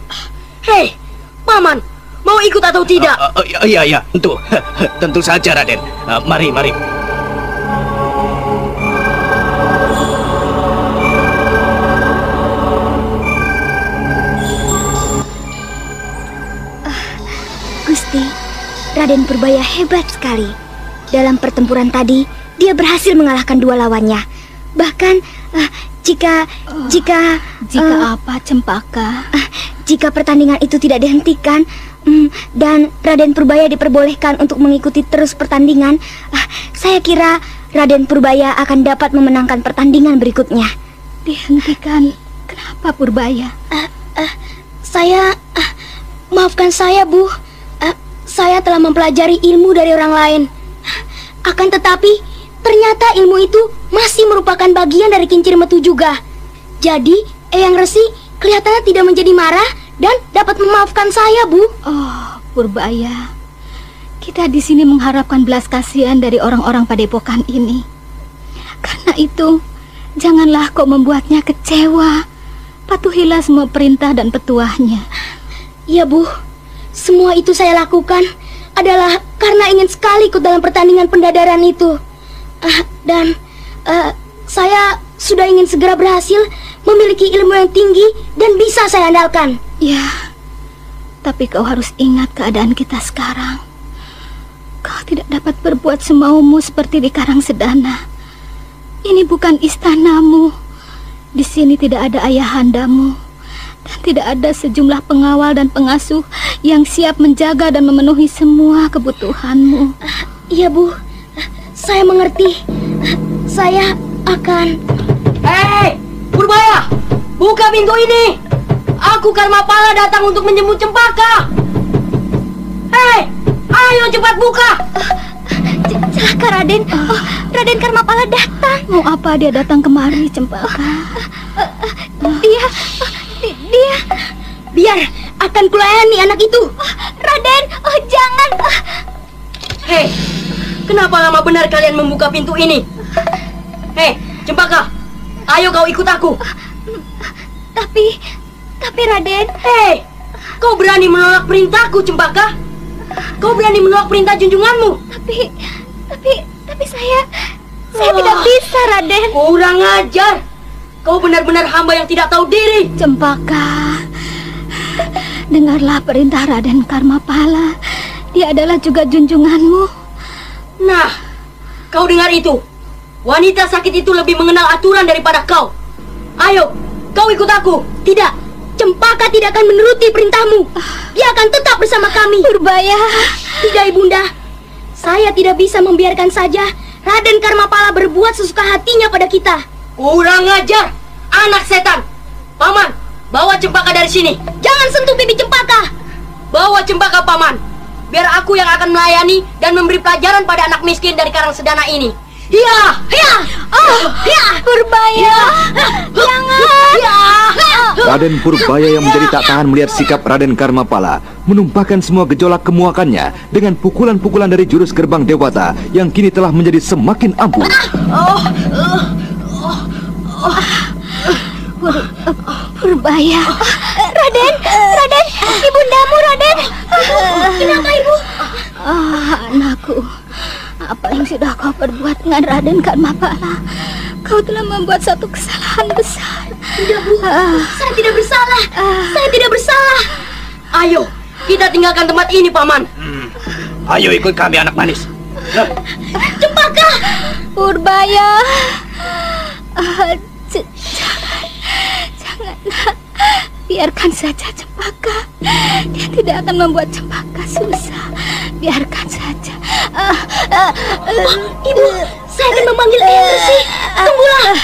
Hei, Paman, mau ikut atau tidak? Iya, tentu saja Raden. Mari. Gusti, Raden Purbaya hebat sekali. Dalam pertempuran tadi, dia berhasil mengalahkan dua lawannya. Bahkan jika apa, Cempaka? Jika pertandingan itu tidak dihentikan dan Raden Purbaya diperbolehkan untuk mengikuti terus pertandingan, saya kira Raden Purbaya akan dapat memenangkan pertandingan berikutnya. Dihentikan? Kenapa Purbaya? Maafkan saya, Bu. Saya telah mempelajari ilmu dari orang lain. Akan tetapi, ternyata ilmu itu masih merupakan bagian dari kincir metu juga. Jadi, Eyang Resi kelihatannya tidak menjadi marah dan dapat memaafkan saya, Bu. Oh, Purbaya. Kita di sini mengharapkan belas kasihan dari orang-orang padepokan ini. Karena itu, janganlah kau membuatnya kecewa. Patuhilah semua perintah dan petuahnya. Ya, Bu. Semua itu saya lakukan adalah karena ingin sekali ikut dalam pertandingan pendadaran itu. Dan saya sudah ingin segera berhasil memiliki ilmu yang tinggi dan bisa saya andalkan. Ya, tapi kau harus ingat keadaan kita sekarang. Kau tidak dapat berbuat semaumu seperti di Karangsedana. Ini bukan istanamu. Di sini tidak ada ayahandamu. Dan tidak ada sejumlah pengawal dan pengasuh yang siap menjaga dan memenuhi semua kebutuhanmu. Iya, Bu. Saya mengerti. Saya akan... Hei, Purbaya! Buka pintu ini! Aku Karmapala datang untuk menjemput Cempaka! Hei, ayo cepat buka! Celaka Raden. Raden Karmapala datang. Mau apa dia datang kemari, Cempaka? Dia biar akan kulayani anak itu. Raden, jangan. Hei, kenapa lama benar kalian membuka pintu ini? Hei, Cempaka, ayo kau ikut aku. Tapi Raden. Hei, kau berani menolak perintahku, Cempaka? Kau berani menolak perintah junjunganmu? Tapi saya tidak bisa, Raden. Kurang ajar. Kau benar-benar hamba yang tidak tahu diri. Cempaka, dengarlah perintah Raden Karmapala. Dia adalah juga junjunganmu. Nah, kau dengar itu. Wanita sakit itu lebih mengenal aturan daripada kau. Ayo, kau ikut aku. Tidak, Cempaka tidak akan menuruti perintahmu. Dia akan tetap bersama kami. Purbaya. Tidak, Ibunda. Saya tidak bisa membiarkan saja Raden Karmapala berbuat sesuka hatinya pada kita. Kurang ajar, anak setan. Paman, bawa Cempaka dari sini. Jangan sentuh pipi Cempaka. Bawa Cempaka, Paman. Biar aku yang akan melayani dan memberi pelajaran pada anak miskin dari Karangsedana ini. Ya. Purbaya. Jangan. Raden Purbaya yang menjadi tak tahan melihat sikap Raden Karmapala menumpahkan semua gejolak kemuakannya dengan pukulan-pukulan dari jurus gerbang dewata yang kini telah menjadi semakin ampuh. Purbaya. Raden, ibundamu, Raden. Kenapa, Ibu? Anakku, apa yang sudah kau perbuat dengan Raden Karmapala? Kau telah membuat satu kesalahan besar. Tidak, Bu. Saya tidak bersalah. Saya tidak bersalah. Ayo, kita tinggalkan tempat ini, Paman. Ayo ikut kami, anak manis. Cempaka! Purbaya. Jangan. Biarkan saja Cempaka. Dia tidak akan membuat Cempaka susah. Biarkan saja. Ibu, saya akan memanggil Eyang Resi. Tunggulah.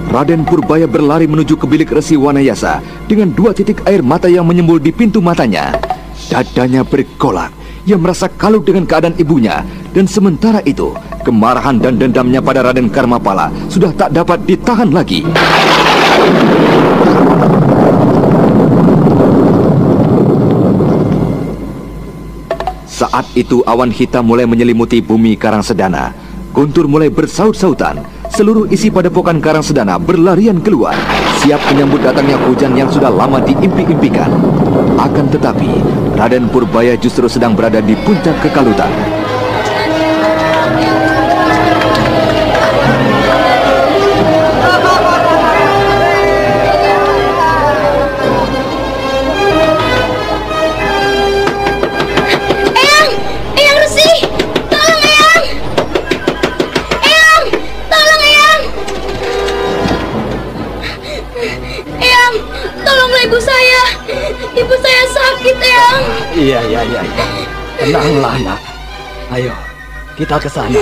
Raden Purbaya berlari menuju ke bilik Resi Wanayasa dengan 2 titik air mata yang menyembul di pintu matanya. Dadanya bergolak. Ia merasa kalut dengan keadaan ibunya, dan sementara itu kemarahan dan dendamnya pada Raden Karmapala sudah tak dapat ditahan lagi. Saat itu awan hitam mulai menyelimuti bumi Karangsedana. Guntur mulai bersaut-sautan. Seluruh isi padepokan Karangsedana berlarian keluar, siap menyambut datangnya hujan yang sudah lama diimpi-impikan. Akan tetapi, Raden Purbaya justru sedang berada di puncak kekalutan. Eyang Resi, tolong Eyang! Eyang, tolong Eyang! Eyang, tolonglah ibu saya. Ibu saya sakit, Eyang. Iya. Tenanglah, nak. Ayo, kita ke sana.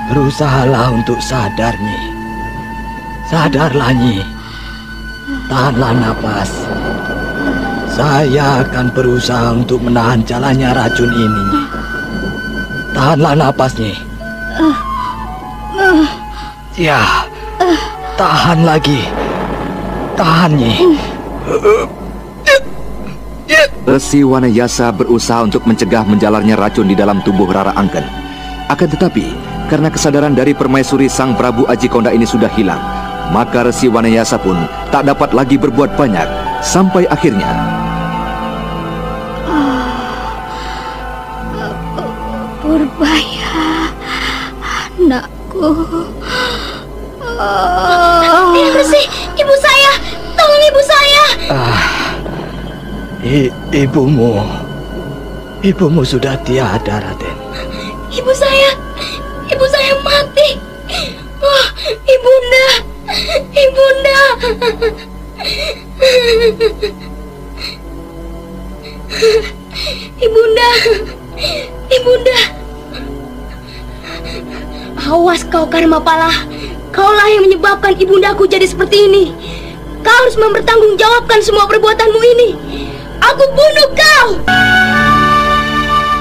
Berusahalah untuk sadar, Nyi. Sadarlah, Nyi. Tahanlah napas. Saya akan berusaha untuk menahan jalannya racun ini. Tahanlah napas, Nyi. Ya, tahan lagi. Tahan, Nyi. Resi Wanayasa berusaha untuk mencegah menjalarnya racun di dalam tubuh Rara Angken. Akan tetapi, karena kesadaran dari permaisuri Sang Prabu Ajikonda ini sudah hilang, maka Resi Wanayasa pun tak dapat lagi berbuat banyak, sampai akhirnya Purbaya, anakku. Eyang Resi, ibu saya, tolong ibu saya. Ibumu sudah tiada, Raden. Ibu saya mati. Oh, ibunda. Ibunda. Awas kau Karmapala. Kaulah yang menyebabkan ibundaku jadi seperti ini. Kau harus mempertanggungjawabkan semua perbuatanmu ini. Aku bunuh kau.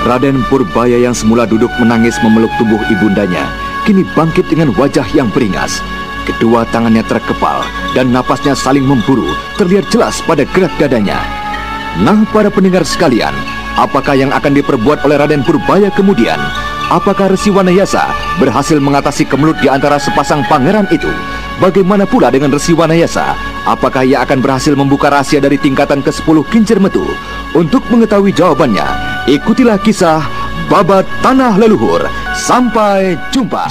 Raden Purbaya yang semula duduk menangis memeluk tubuh ibundanya, kini bangkit dengan wajah yang beringas. Kedua tangannya terkepal dan napasnya saling memburu, terlihat jelas pada gerak dadanya. Nah, para pendengar sekalian, apakah yang akan diperbuat oleh Raden Purbaya kemudian? Apakah Resi Wanayasa berhasil mengatasi kemelut di antara sepasang pangeran itu? Bagaimana pula dengan Resi Wanayasa? Apakah ia akan berhasil membuka rahasia dari tingkatan ke-10 Kincir Metu? Untuk mengetahui jawabannya, ikutilah kisah Babat Tanah Leluhur. Sampai jumpa.